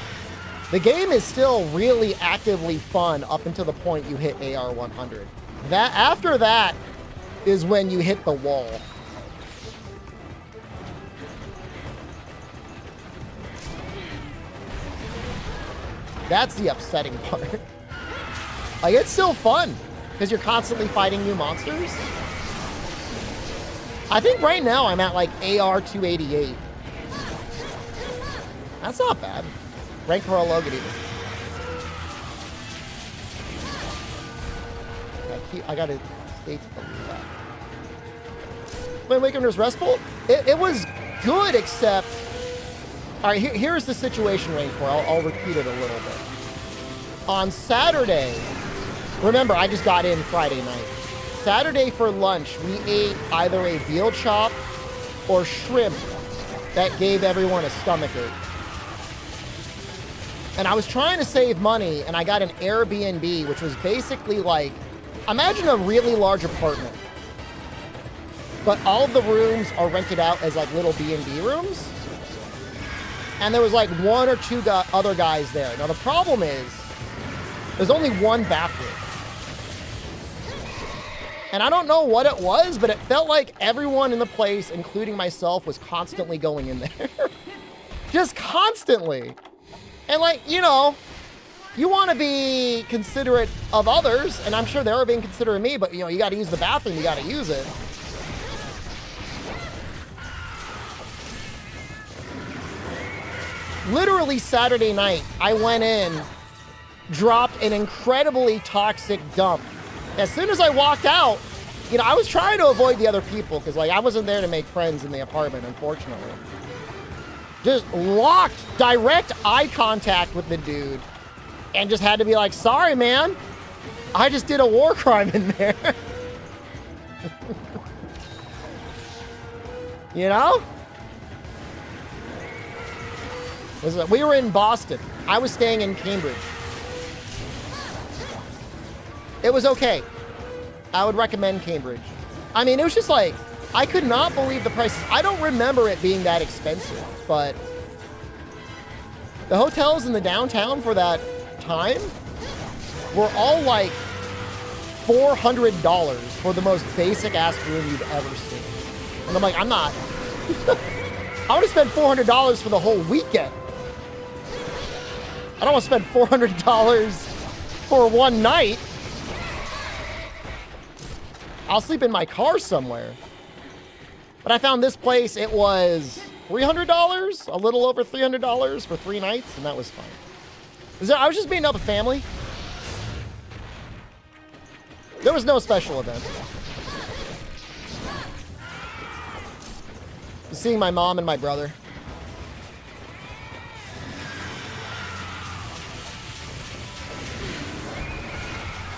the game is still really actively fun up until the point you hit AR 100. After that is when you hit the wall. That's the upsetting part. Like, it's still fun because you're constantly fighting new monsters. I think right now I'm at like AR 288. That's not bad. Rank for a Logan even. I gotta stay to the left. When Wakener's restful, it was good, except. All right, here's the situation, Raincore. I'll repeat it a little bit. On Saturday, remember, I just got in Friday night. Saturday for lunch, we ate either a veal chop or shrimp that gave everyone a stomachache. And I was trying to save money, and I got an Airbnb, which was basically like, imagine a really large apartment, but all of the rooms are rented out as like little B&B rooms. And there was like one or two other guys there. Now the problem is, there's only one bathroom. And I don't know what it was, but it felt like everyone in the place, including myself, was constantly going in there. Just constantly. And like, you know, you want to be considerate of others, and I'm sure they were being considerate of me, but you know, you got to use the bathroom, you got to use it. Literally Saturday night, I went in, dropped an incredibly toxic dump. As soon as I walked out, you know, I was trying to avoid the other people because, like, I wasn't there to make friends in the apartment, unfortunately. Just locked direct eye contact with the dude and just had to be like, sorry, man. I just did a war crime in there. You know? We were in Boston. I was staying in Cambridge. It was okay. I would recommend Cambridge. I mean, it was just like, I could not believe the prices. I don't remember it being that expensive, but the hotels in the downtown for that time were all like $400 for the most basic ass room you've ever seen. And I'm like, I'm not. I would have spent $400 for the whole weekend. I don't want to spend $400 for one night. I'll sleep in my car somewhere. But I found this place, it was $300, a little over $300 for 3 nights, and that was fine. I was just meeting up with family. There was no special event. Just seeing my mom and my brother.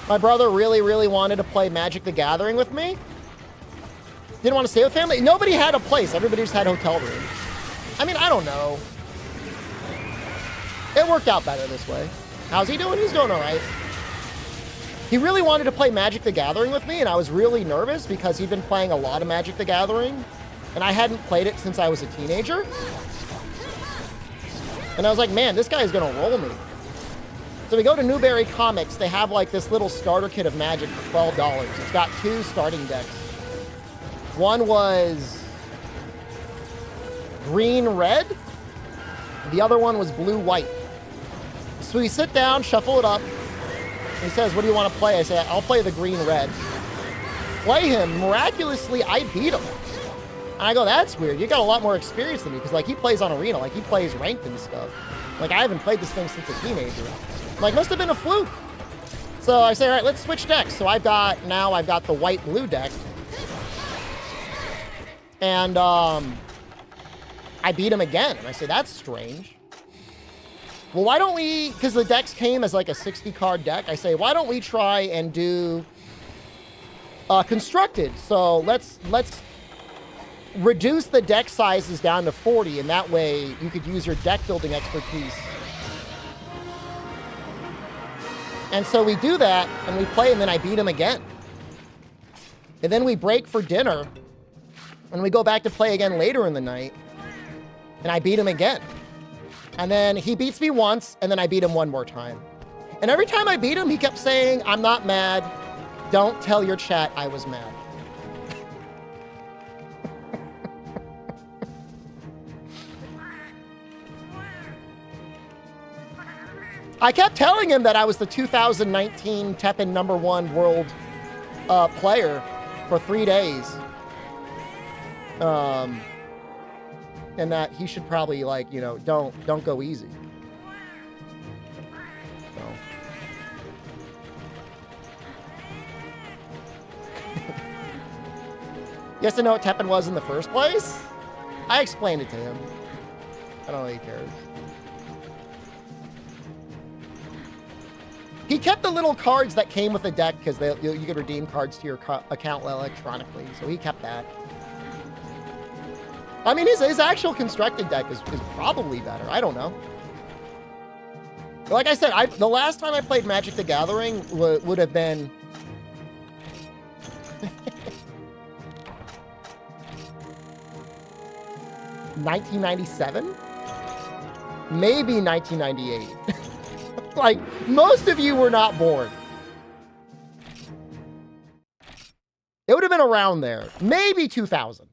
My brother really, really wanted to play Magic the Gathering with me. Didn't want to stay with family. Nobody had a place. Everybody just had hotel rooms. I mean, I don't know. It worked out better this way. How's he doing? He's doing all right. He really wanted to play Magic the Gathering with me, and I was really nervous because he'd been playing a lot of Magic the Gathering, and I hadn't played it since I was a teenager. And I was like, man, this guy's gonna roll me. So we go to Newberry Comics. They have like this little starter kit of Magic for $12. It's got 2 starting decks. One was green-red. The other one was blue-white. So we sit down, shuffle it up. He says, what do you want to play? I say, I'll play the green-red. Play him. Miraculously, I beat him. And I go, that's weird. You got a lot more experience than me. Because like he plays on Arena. Like he plays ranked and stuff. Like I haven't played this thing since a teenager. Like, must have been a fluke. So I say, all right, let's switch decks. So I've got the white-blue deck. And I beat him again. And I say, that's strange. Well, why don't we, because the decks came as like a 60-card deck. I say, why don't we try and do constructed? So let's reduce the deck sizes down to 40. And that way you could use your deck building expertise. And so we do that, and we play, and then I beat him again. And then we break for dinner, and we go back to play again later in the night, and I beat him again. And then he beats me once, and then I beat him one more time. And every time I beat him, he kept saying, I'm not mad. Don't tell your chat I was mad. I kept telling him that I was the 2019 Teppen #1 world player for 3 days. And that he should probably, like, you know, don't go easy. So. Yes to know what Teppen was in the first place? I explained it to him. I don't know if he cares. He kept the little cards that came with the deck because you could redeem cards to your account electronically, so he kept that. I mean, his actual constructed deck is probably better. I don't know. Like I said, the last time I played Magic the Gathering would have been... 1997? Maybe 1998. Like, most of you were not born. It would have been around there. Maybe 2000.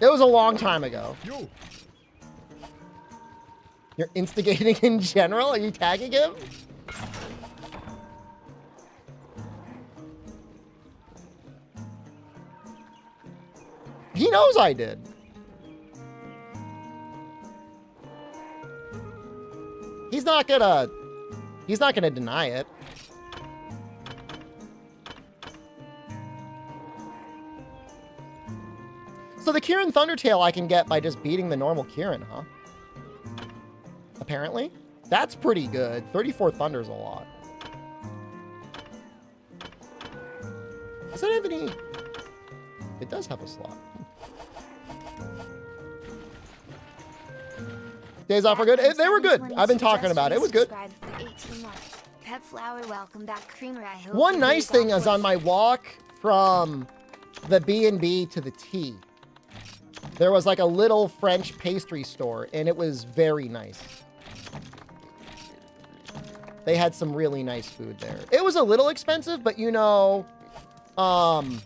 It was a long time ago. You're instigating in general? Are you tagging him? He knows I did. He's not gonna deny it. So the Kieran Thundertail I can get by just beating the normal Kieran, huh? Apparently. That's pretty good. 34 Thunder's a lot. Does that have any... It does have a slot. Days off were good. They were good. I've been talking about it. It was good. Pet Flower, welcome back, Creamer. I hope One nice thing is on my walk from the B&B to the T, there was like a little French pastry store, and it was very nice. They had some really nice food there. It was a little expensive, but you know, sometimes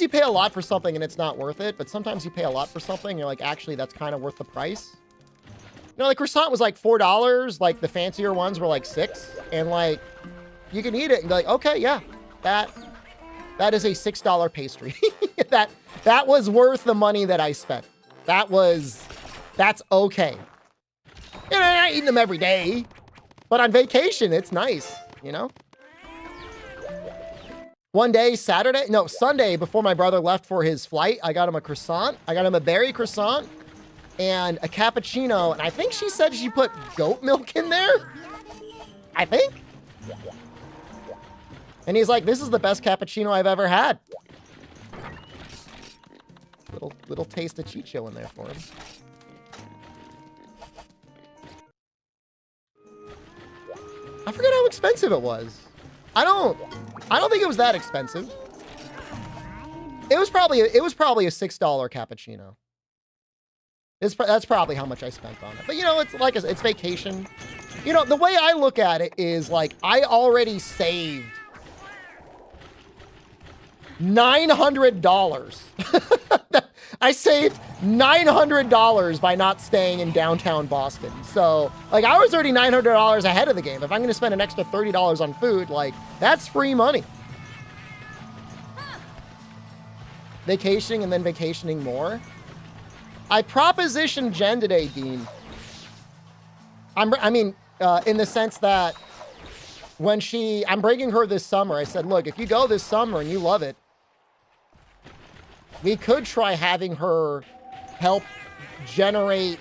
you pay a lot for something and it's not worth it, but sometimes you pay a lot for something and you're like, actually, that's kind of worth the price. You know, like croissant was like $4, like the fancier ones were like $6, and like, you can eat it and be like, okay, yeah, that is a $6 pastry. That was worth the money that I spent. That's okay. You know, I'm not eating them every day, but on vacation, it's nice, you know? One day, Sunday, before my brother left for his flight, I got him a croissant. I got him a berry croissant and a cappuccino. And I think she said she put goat milk in there. I think. And he's like, this is the best cappuccino I've ever had. Little taste of Chicho in there for him. I forget how expensive it was. I don't think it was that expensive. It was probably a $6 cappuccino. That's probably how much I spent on it. But you know, it's like it's vacation. You know, the way I look at it is like I already saved $900. I saved $900 by not staying in downtown Boston. So, like, I was already $900 ahead of the game. If I'm going to spend an extra $30 on food, like, that's free money. Vacationing and then vacationing more. I propositioned Jen today, Dean. In the sense that when I'm bringing her this summer, I said, look, if you go this summer and you love it, we could try having her help generate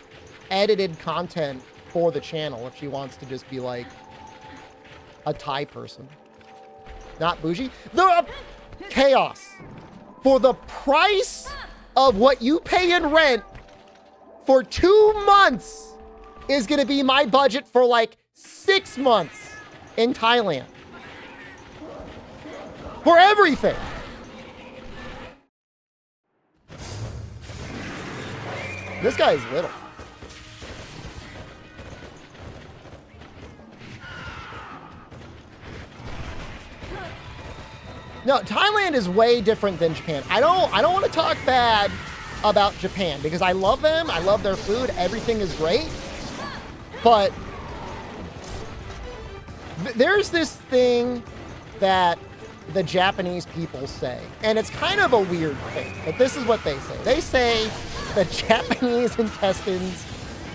edited content for the channel if she wants to just be like a Thai person. Not bougie. Chaos. For the price of what you pay in rent for 2 months is going to be my budget for like 6 months in Thailand. For everything. This guy is little. No, Thailand is way different than Japan. I don't want to talk bad about Japan because I love them. I love their food. Everything is great. But there's this thing that the Japanese people say, and it's kind of a weird thing, but this is what they say. They say the Japanese intestines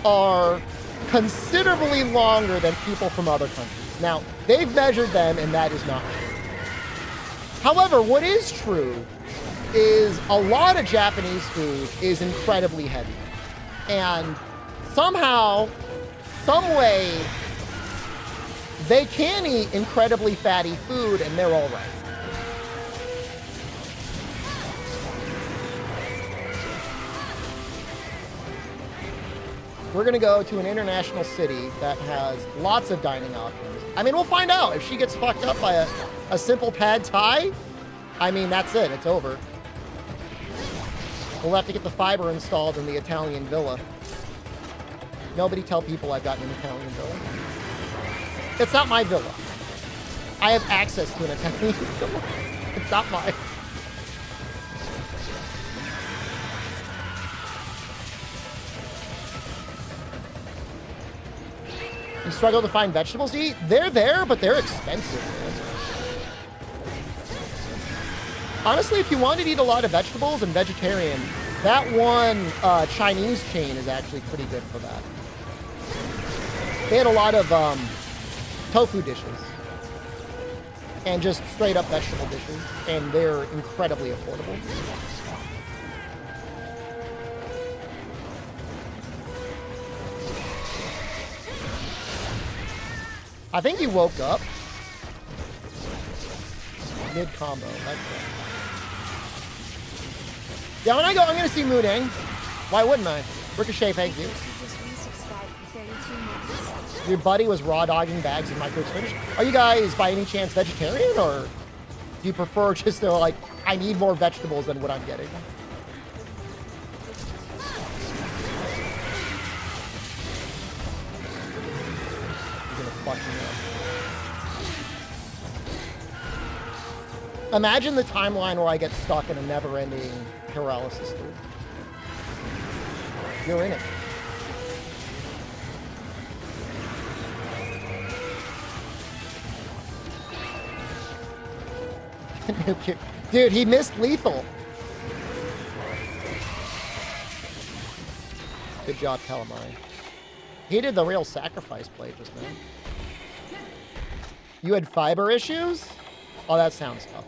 are considerably longer than people from other countries. Now, they've measured them, and that is not true. However, what is true is a lot of Japanese food is incredibly heavy. And somehow, some way, they can eat incredibly fatty food, and they're all right. we're gonna go to an international city that has lots of dining options. I mean, we'll find out. If she gets fucked up by a simple pad thai, I mean, that's it. It's over. We'll have to get the fiber installed in the Italian villa. Nobody tell people I've got an Italian villa. It's not my villa. I have access to an Italian villa. It's not mine. You struggle to find vegetables to eat? They're there, but they're expensive, man. Honestly, if you want to eat a lot of vegetables and vegetarian, that one Chinese chain is actually pretty good for that. They had a lot of tofu dishes and just straight up vegetable dishes, and they're incredibly affordable. I think he woke up mid-combo. That's it. Yeah, when I go, I'm going to see Moodang. Why wouldn't I? Ricochet, thank you. Your buddy was raw dogging bags of micro finish. Are you guys, by any chance, vegetarian, or do you prefer just to, like, I need more vegetables than what I'm getting? Imagine the timeline where I get stuck in a never-ending paralysis loop. You're in it. Dude, he missed lethal. Good job, Calamari. He did the real sacrifice play just now. You had fiber issues? Oh, that sounds tough.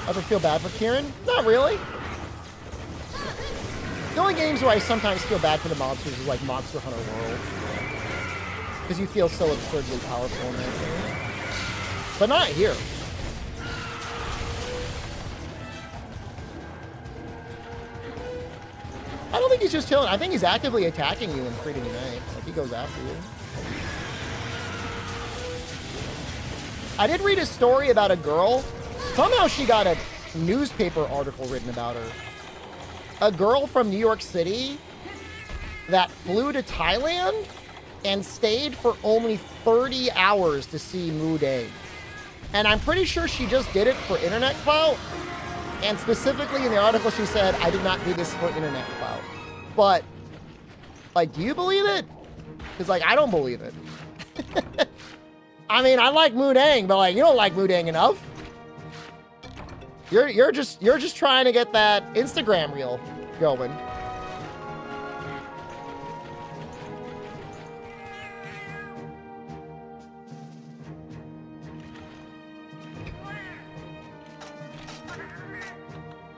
Ever feel bad for Kieran? Not really. The only games where I sometimes feel bad for the monsters is like Monster Hunter World. Because you feel so absurdly powerful in that game. But not here. I don't think he's just chilling. I think he's actively attacking you in Freedom Unite. Like, he goes after you. I did read a story about a girl. Somehow she got a newspaper article written about her. A girl from New York City that flew to Thailand and stayed for only 30 hours to see Moodang. And I'm pretty sure she just did it for internet clout. And specifically in the article she said, I did not do this for internet clout. But, like, do you believe it? Because, like, I don't believe it. I mean, I like Moodang, but, like, you don't like Moodang enough. You're just trying to get that Instagram reel going.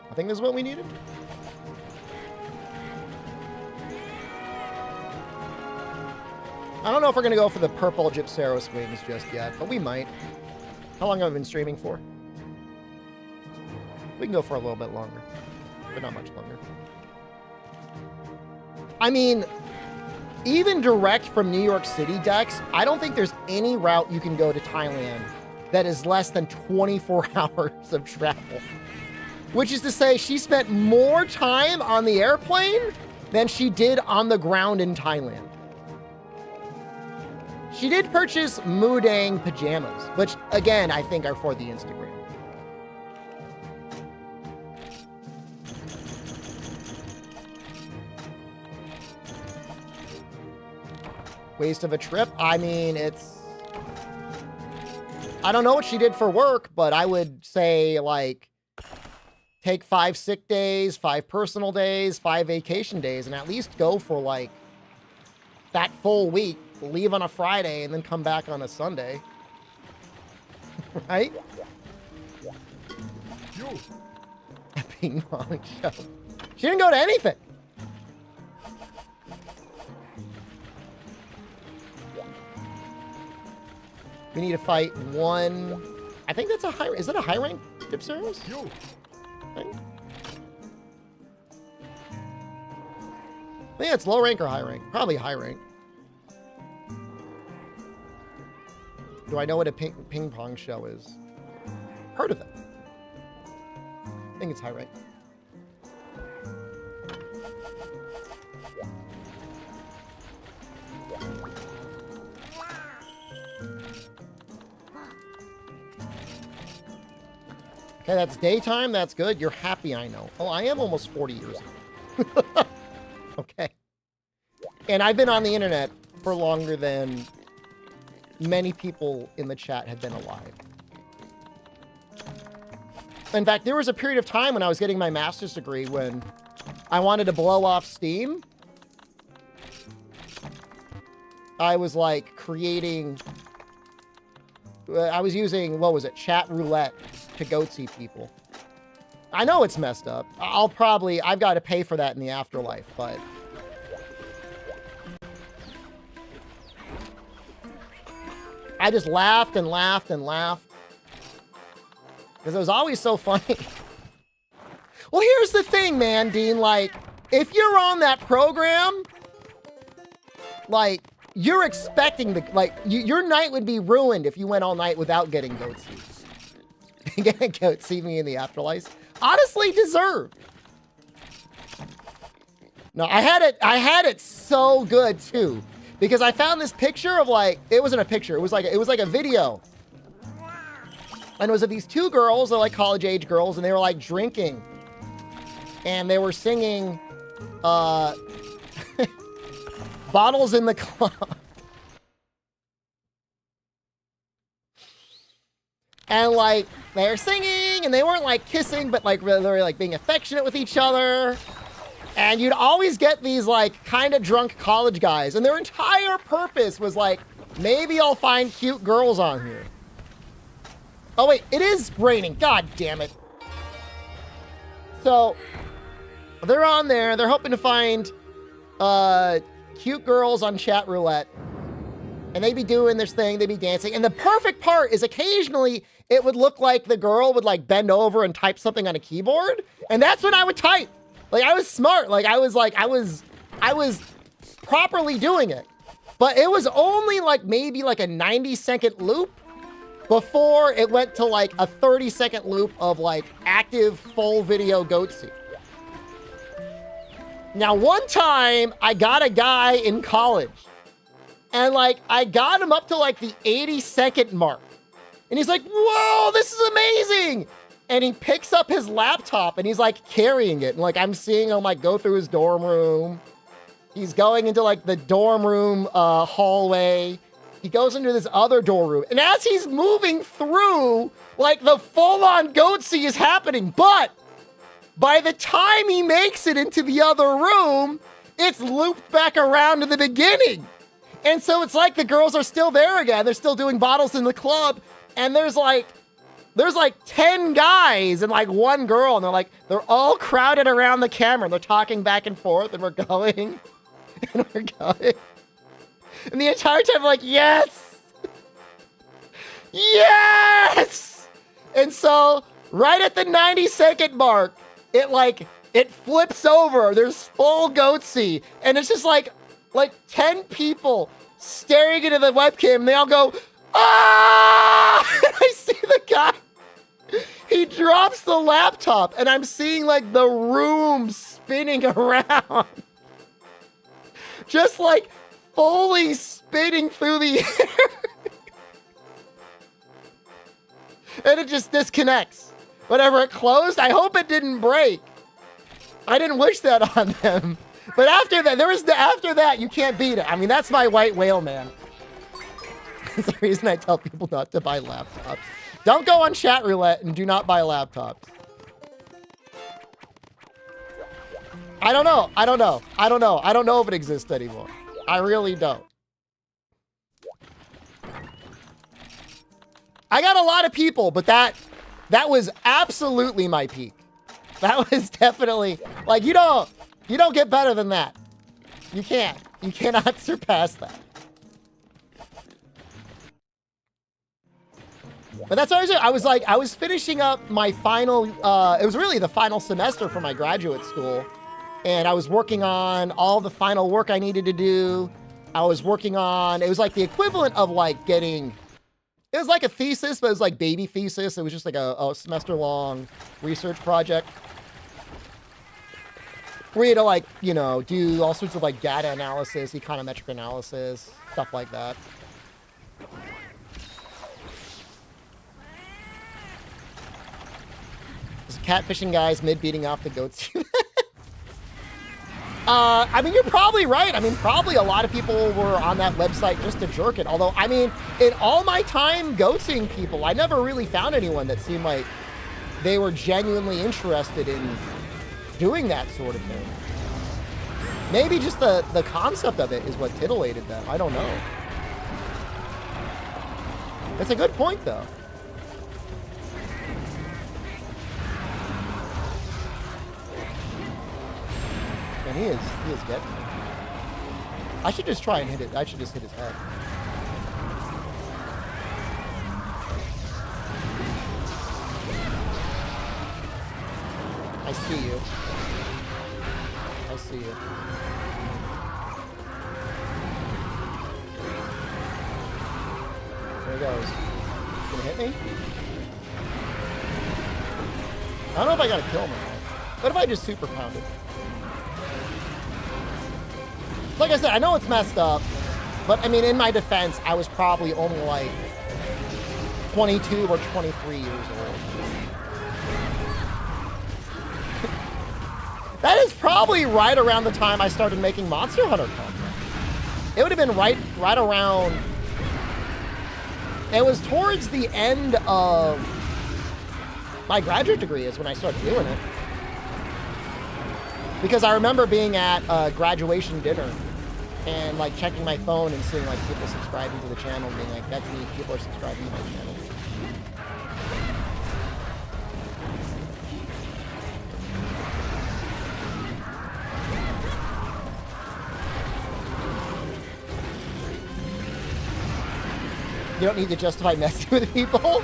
I think this is what we needed. I don't know if we're gonna go for the purple Gypceros wings just yet, but we might. How long have I been streaming for? We can go for a little bit longer, but not much longer. I mean, even direct from New York City, Dex, I don't think there's any route you can go to Thailand that is less than 24 hours of travel. Which is to say, she spent more time on the airplane than she did on the ground in Thailand. She did purchase Moodang pajamas, which, again, I think are for the Instagram. Waste of a trip? I mean, it's... I don't know what she did for work, but I would say, like, take 5 sick days, 5 personal days, 5 vacation days, and at least go for, like, that full week. Leave on a Friday and then come back on a Sunday. Right? ping pong show. She didn't go to anything. We need to fight one. I think that's a high. Is that a high rank dip service? I think it's low rank or high rank. Probably high rank. Do I know what a ping pong show is? Heard of it. I think it's high rank. Okay, that's daytime. That's good. You're happy, I know. Oh, I am almost 40 years old. Okay. And I've been on the internet for longer than many people in the chat have been alive. In fact, there was a period of time when I was getting my master's degree when I wanted to blow off steam. I was like creating... I was using, what was it, chat roulette to goatsy people. I know it's messed up. I've got to pay for that in the afterlife, but... I just laughed and laughed and laughed. Because it was always so funny. Well, here's the thing, man, Dean. Like, if you're on that program, like, you're expecting the... Like, your night would be ruined if you went all night without getting goatsy. Getting goatsy me in the afterlife. Honestly, deserved. No, I had it so good, too. Because I found this picture of like, it wasn't a picture, it was like a video. And it was of these two girls, they're like college age girls, and they were like drinking. And they were singing, Bottles in the Club. And like, they were singing, and they weren't like kissing, but like they were like being affectionate with each other. And you'd always get these, like, kind of drunk college guys. And their entire purpose was, like, maybe I'll find cute girls on here. Oh, wait. It is raining. God damn it. So, they're on there. They're hoping to find cute girls on chat roulette. And they'd be doing this thing. They'd be dancing. And the perfect part is occasionally it would look like the girl would, like, bend over and type something on a keyboard. And that's when I would type. Like, I was smart. Like, I was properly doing it. But it was only, like, maybe, like, a 90-second loop before it went to, like, a 30-second loop of, like, active full video goatsy. Now, one time, I got a guy in college. And, like, I got him up to, like, the 80-second mark. And he's like, whoa, this is amazing! And he picks up his laptop and he's like carrying it. And like, I'm seeing him like go through his dorm room. He's going into like the dorm room hallway. He goes into this other dorm room. And as he's moving through, like the full-on goatsy is happening. But by the time he makes it into the other room, it's looped back around to the beginning. And so it's like the girls are still there again. They're still doing Bottles in the Club. And there's like 10 guys and like one girl, and they're all crowded around the camera. They're talking back and forth, and we're going, and we're going. And the entire time, I'm like, yes! Yes! And so, right at the 90-second mark, it flips over. There's full goatsy, and it's just like 10 people staring into the webcam, and they all go, ah! And I see the guy. He drops the laptop, and I'm seeing, like, the room spinning around. Just, like, fully spinning through the air. And it just disconnects. Whenever it closed, I hope it didn't break. I didn't wish that on them. But after that, you can't beat it. I mean, that's my white whale, man. That's the reason I tell people not to buy laptops. Don't go on chat roulette and do not buy laptops. I don't know if it exists anymore. I really don't. I got a lot of people, but that was absolutely my peak. That was definitely, like, you don't get better than that. You can't. You cannot surpass that. But that's what I was doing. I was finishing up my final, it was really the final semester for my graduate school. And I was working on all the final work I needed to do. I was working on, it was like the equivalent of like getting, it was like a thesis, but it was like baby thesis. It was just like a semester long research project. Where you had to like, you know, do all sorts of like data analysis, econometric analysis, stuff like that. This catfishing guys mid beating off the goats. I mean, you're probably right. I mean, probably a lot of people were on that website just to jerk it. Although, I mean, in all my time goatsing people, I never really found anyone that seemed like they were genuinely interested in doing that sort of thing. Maybe just the concept of it is what titillated them. I don't know. That's a good point, though. And he is getting it. I should just try and hit it. I should just hit his head. I see you. I see you. There he goes. Gonna hit me? I don't know if I gotta kill him or not. What if I just super pounded? Like I said, I know it's messed up, but I mean, in my defense, I was probably only like 22 or 23 years old. That is probably right around the time I started making Monster Hunter content. It would have been right around. It was towards the end of my graduate degree is when I started doing it. Because I remember being at a graduation dinner and like checking my phone and seeing like people subscribing to the channel and being like, that's neat, people are subscribing to my channel. You don't need to justify messing with people.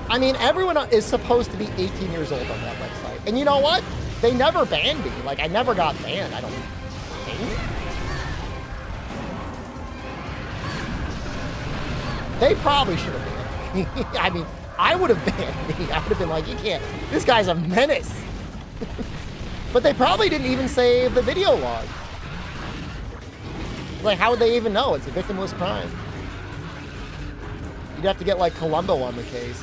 I mean, everyone is supposed to be 18 years old on that website. And you know what? They never banned me. Like, I never got banned, I don't think. They probably should have banned me. I mean, I would have banned me. I would have been like, you can't. This guy's a menace. But they probably didn't even save the video log. Like, how would they even know? It's a victimless crime. You'd have to get, like, Columbo on the case.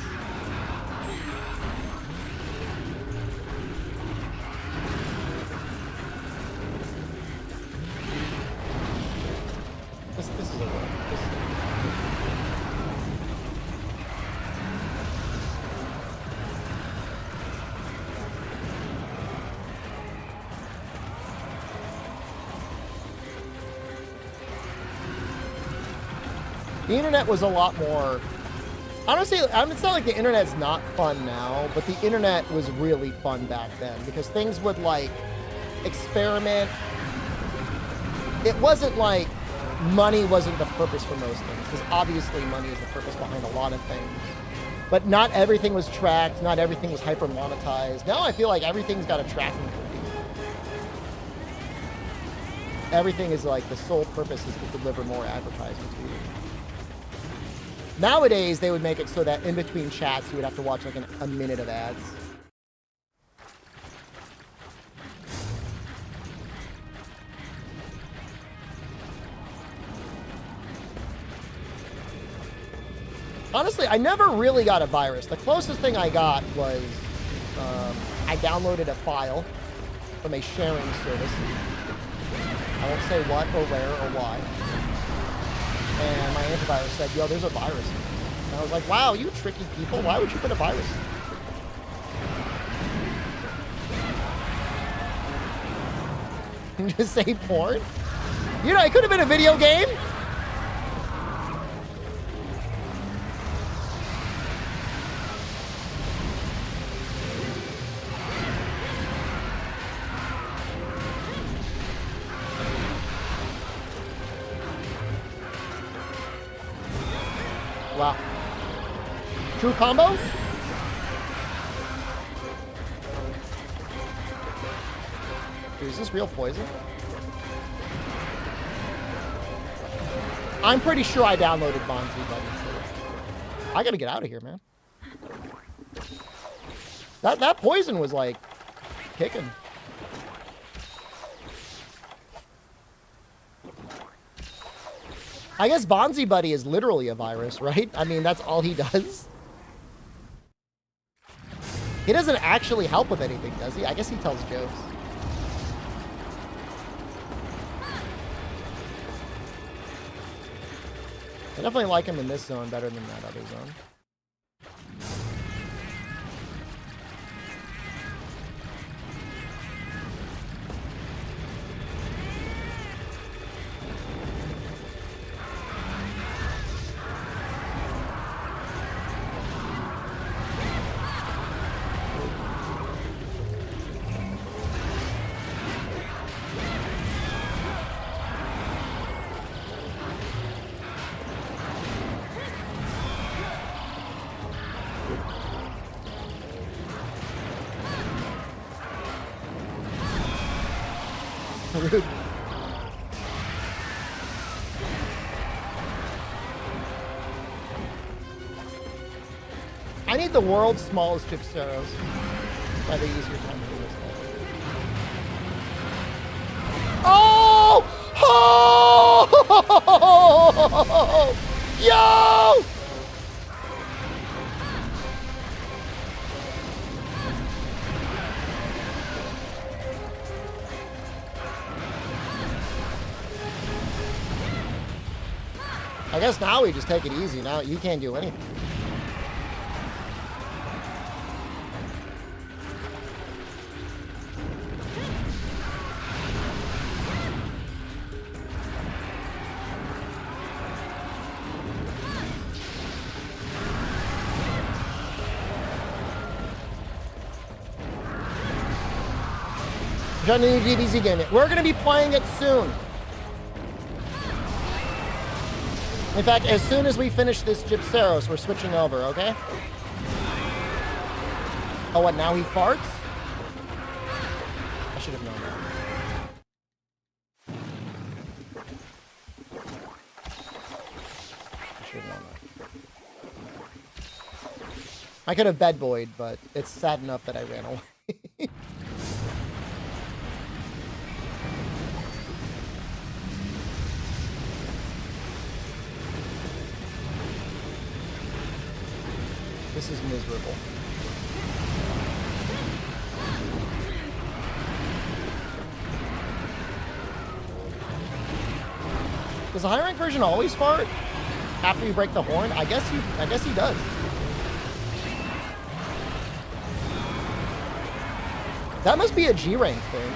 This is a work. The internet was a lot more, honestly, it's not like the internet's not fun now, but the internet was really fun back then because things would like experiment. It wasn't like money wasn't the purpose for most things, because obviously money is the purpose behind a lot of things. But not everything was tracked, not everything was hyper monetized. Now I feel like everything's got a tracking cookie. Everything is like the sole purpose is to deliver more advertising to you. Nowadays, they would make it so that in between chats, you would have to watch like a minute of ads. Honestly, I never really got a virus. The closest thing I got was I downloaded a file from a sharing service. I won't say what or where or why. And my antivirus said, yo, there's a virus in it. And I was like, wow, you tricky people. Why would you put a virus in it? Just say porn? You know, it could have been a video game. True combo? Dude, is this real poison? I'm pretty sure I downloaded Bonzi Buddy. I gotta get out of here, man. That poison was like kicking. I guess Bonzi Buddy is literally a virus, right? I mean, that's all he does. He doesn't actually help with anything, does he? I guess he tells jokes. I definitely like him in this zone better than that other zone. Rude. I need the world's smallest Gypseros. By the easier time to do this. Oh! Oh! Yo! I guess now we just take it easy. Now you can't do anything. Trying to do DBZ game. We're going to be playing it soon. In fact, as soon as we finish this Gypseros, we're switching over, okay? Oh, what, now he farts? I should have known that. I should have known that. I could have bed boyed, but it's sad enough that I ran away. This is miserable. Does the high rank version always fart after you break the horn? I guess he does. That must be a G rank thing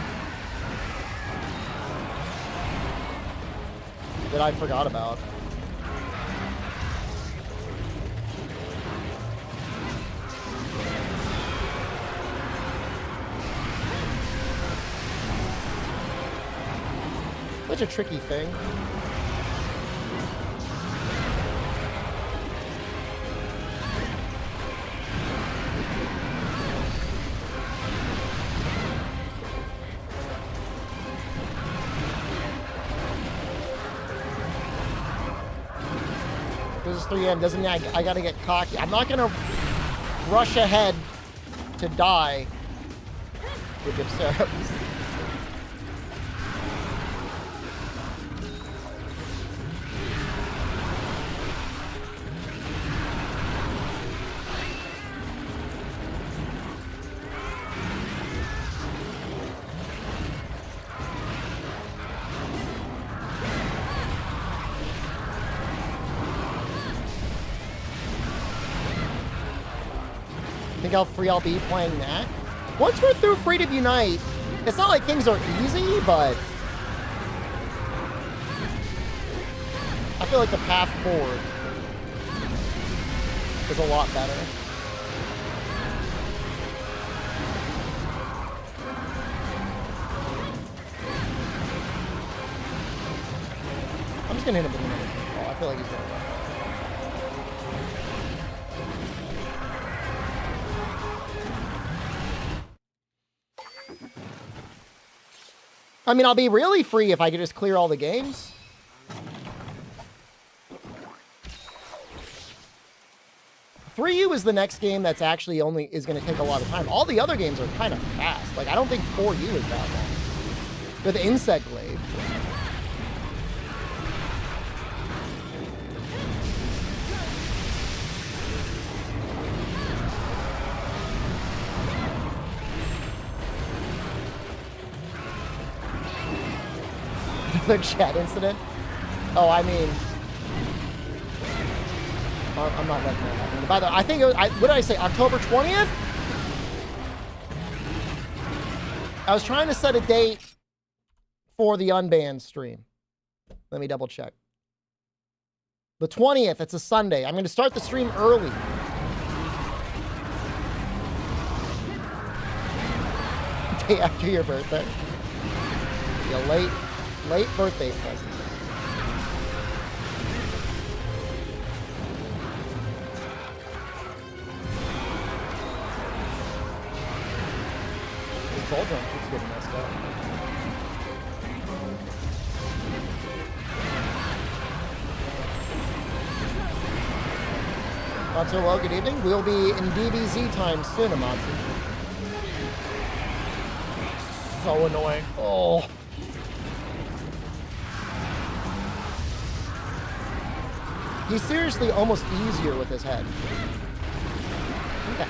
that I forgot about. Such a tricky thing. This is 3 AM, doesn't mean I gotta get cocky. I'm not gonna rush ahead to die with Gypseros. Think how free I'll be playing that? Once we're through Freedom Unite, it's not like things are easy, but I feel like the path forward is a lot better. I'm just gonna hit him with another ball. I feel like he's gonna win. I mean, I'll be really free if I could just clear all the games. Three U is the next game that's actually is going to take a lot of time. All the other games are kind of fast. Like, I don't think 4U is that long. With Insect Glaive. Another chat incident? Oh, I mean... I'm not letting that happen. By the way, I think it was, what did I say, October 20th? I was trying to set a date for the Unbanned stream. Let me double check. The 20th, it's a Sunday. I'm going to start the stream early. Day after your birthday. Be a late birthday present. Cauldron keeps getting messed up. Matsu, well, good evening. We'll be in DBZ time soon, Amatsu. So annoying. Oh. He's seriously almost easier with his head. Okay.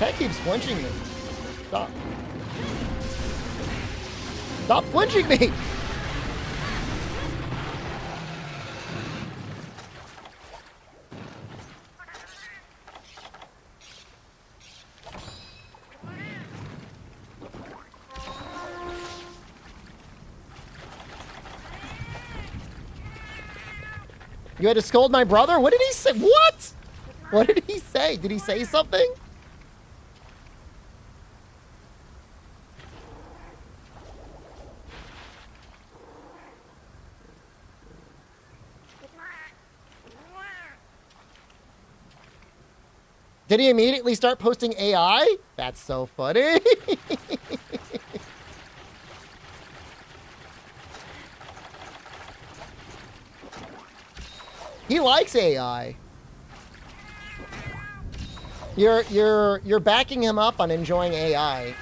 That keeps flinching me. Stop. Stop flinching me! You had to scold my brother? What did he say? What? What did he say? Did he say something? Did he immediately start posting AI? That's so funny. He likes AI. You're backing him up on enjoying AI,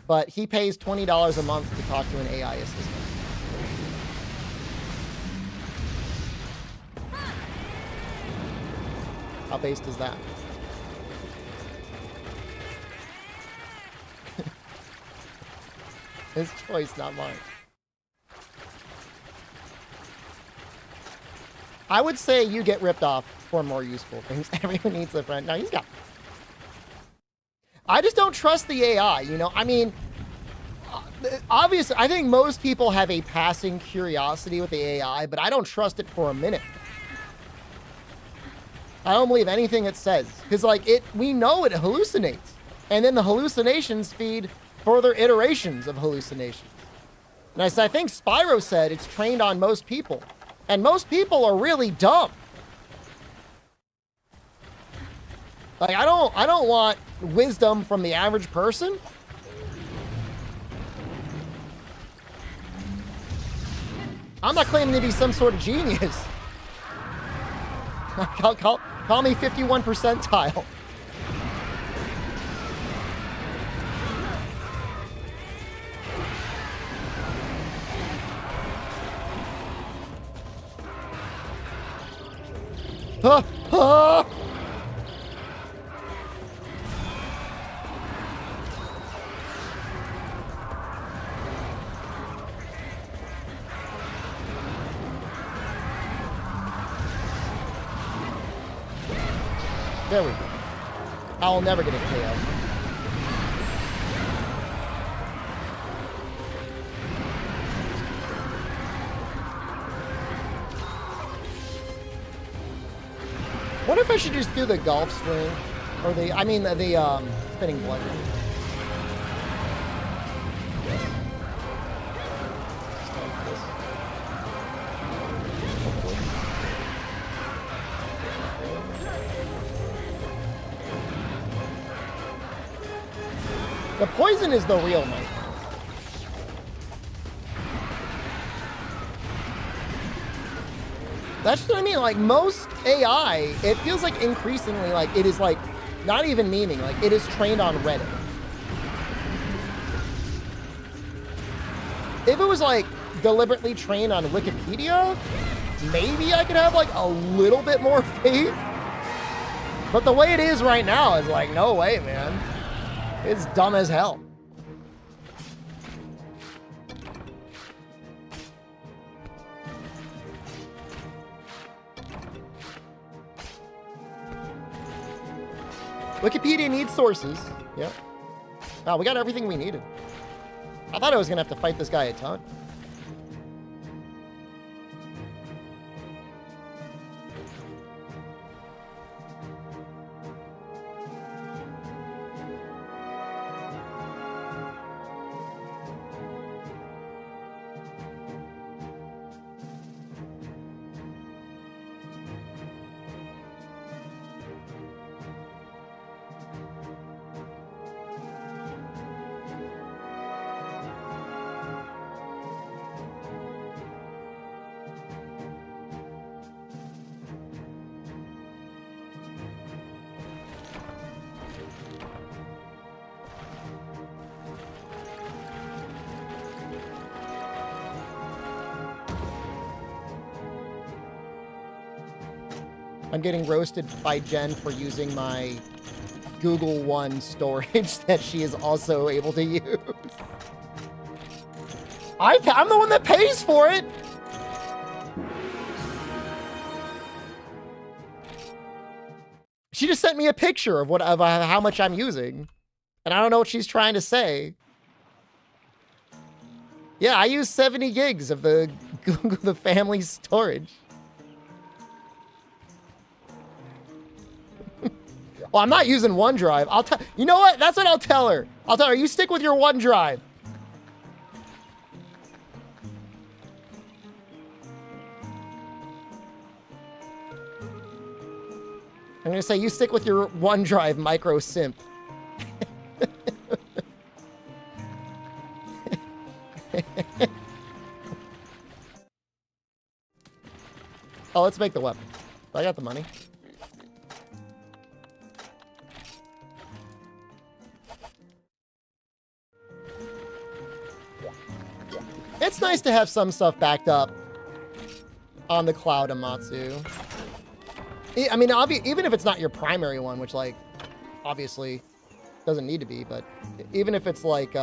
but he pays $20 a month to talk to an AI assistant. How based is that? His choice, not mine. I would say you get ripped off for more useful things. Everyone needs a friend. No, he's got... I just don't trust the AI, you know? I mean, obviously, I think most people have a passing curiosity with the AI, but I don't trust it for a minute. I don't believe anything it says. Because, like, we know it hallucinates. And then the hallucinations feed further iterations of hallucinations. And as I think Spyro said, it's trained on most people. And most people are really dumb. Like, I don't want wisdom from the average person. I'm not claiming to be some sort of genius. Call me 51 percentile. Ah, ah. There we go. I'll never get a KO. What if I should just do the golf swing? Or the, I mean, the spinning blender. The poison is the real nightmare. That's what I mean. Like most AI, it feels like increasingly like it is like not even memeing. Like it is trained on Reddit. If it was like deliberately trained on Wikipedia, maybe I could have like a little bit more faith. But the way it is right now is like, no way, man. It's dumb as hell. Wikipedia needs sources. Yep. Wow, we got everything we needed. I thought I was gonna have to fight this guy a ton. I'm getting roasted by Jen for using my Google One storage that she is also able to use. I'm the one that pays for it. She just sent me a picture of how much I'm using, and I don't know what she's trying to say. Yeah, I use 70 gigs of the Google the family storage. Well, I'm not using OneDrive. You know what? That's what I'll tell her. I'll tell her, you stick with your OneDrive. I'm going to say, you stick with your OneDrive micro simp. Oh, let's make the weapon. I got the money. It's nice to have some stuff backed up on the cloud, Amatsu. I mean, even if it's not your primary one, which, like, obviously doesn't need to be, but even if it's, like, you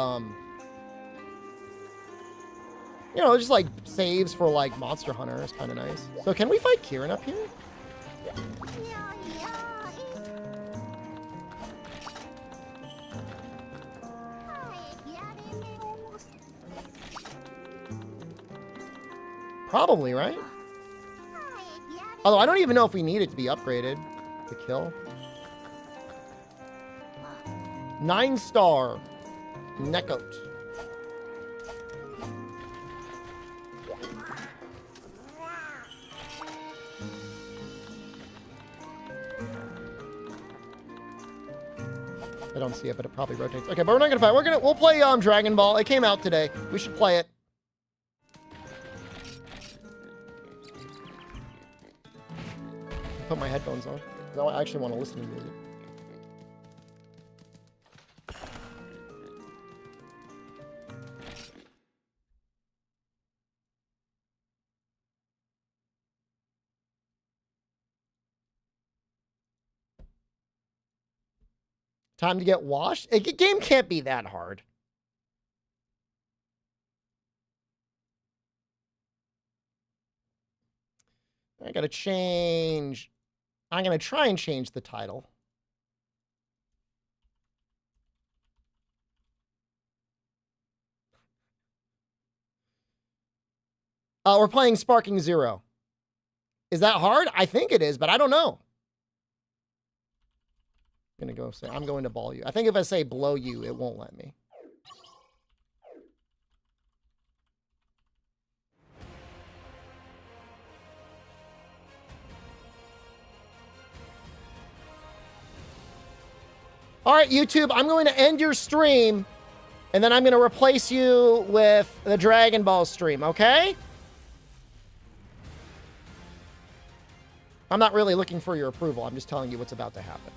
know, just, like, saves for, like, Monster Hunter is kind of nice. So can we fight Kieran up here? Probably, right? Although I don't even know if we need it to be upgraded to kill. 9-star Neckote. I don't see it, but it probably rotates. Okay, but we're not gonna fight. We'll play Dragon Ball. It came out today. We should play it. Put my headphones on. I actually want to listen to music. Time to get washed? A game can't be that hard. I gotta change. I'm gonna try and change the title. We're playing Sparking Zero. Is that hard? I think it is, but I don't know. I'm gonna go say, I'm going to ball you. I think if I say blow you, it won't let me. All right, YouTube, I'm going to end your stream, and then I'm going to replace you with the Dragon Ball stream, okay? I'm not really looking for your approval. I'm just telling you what's about to happen.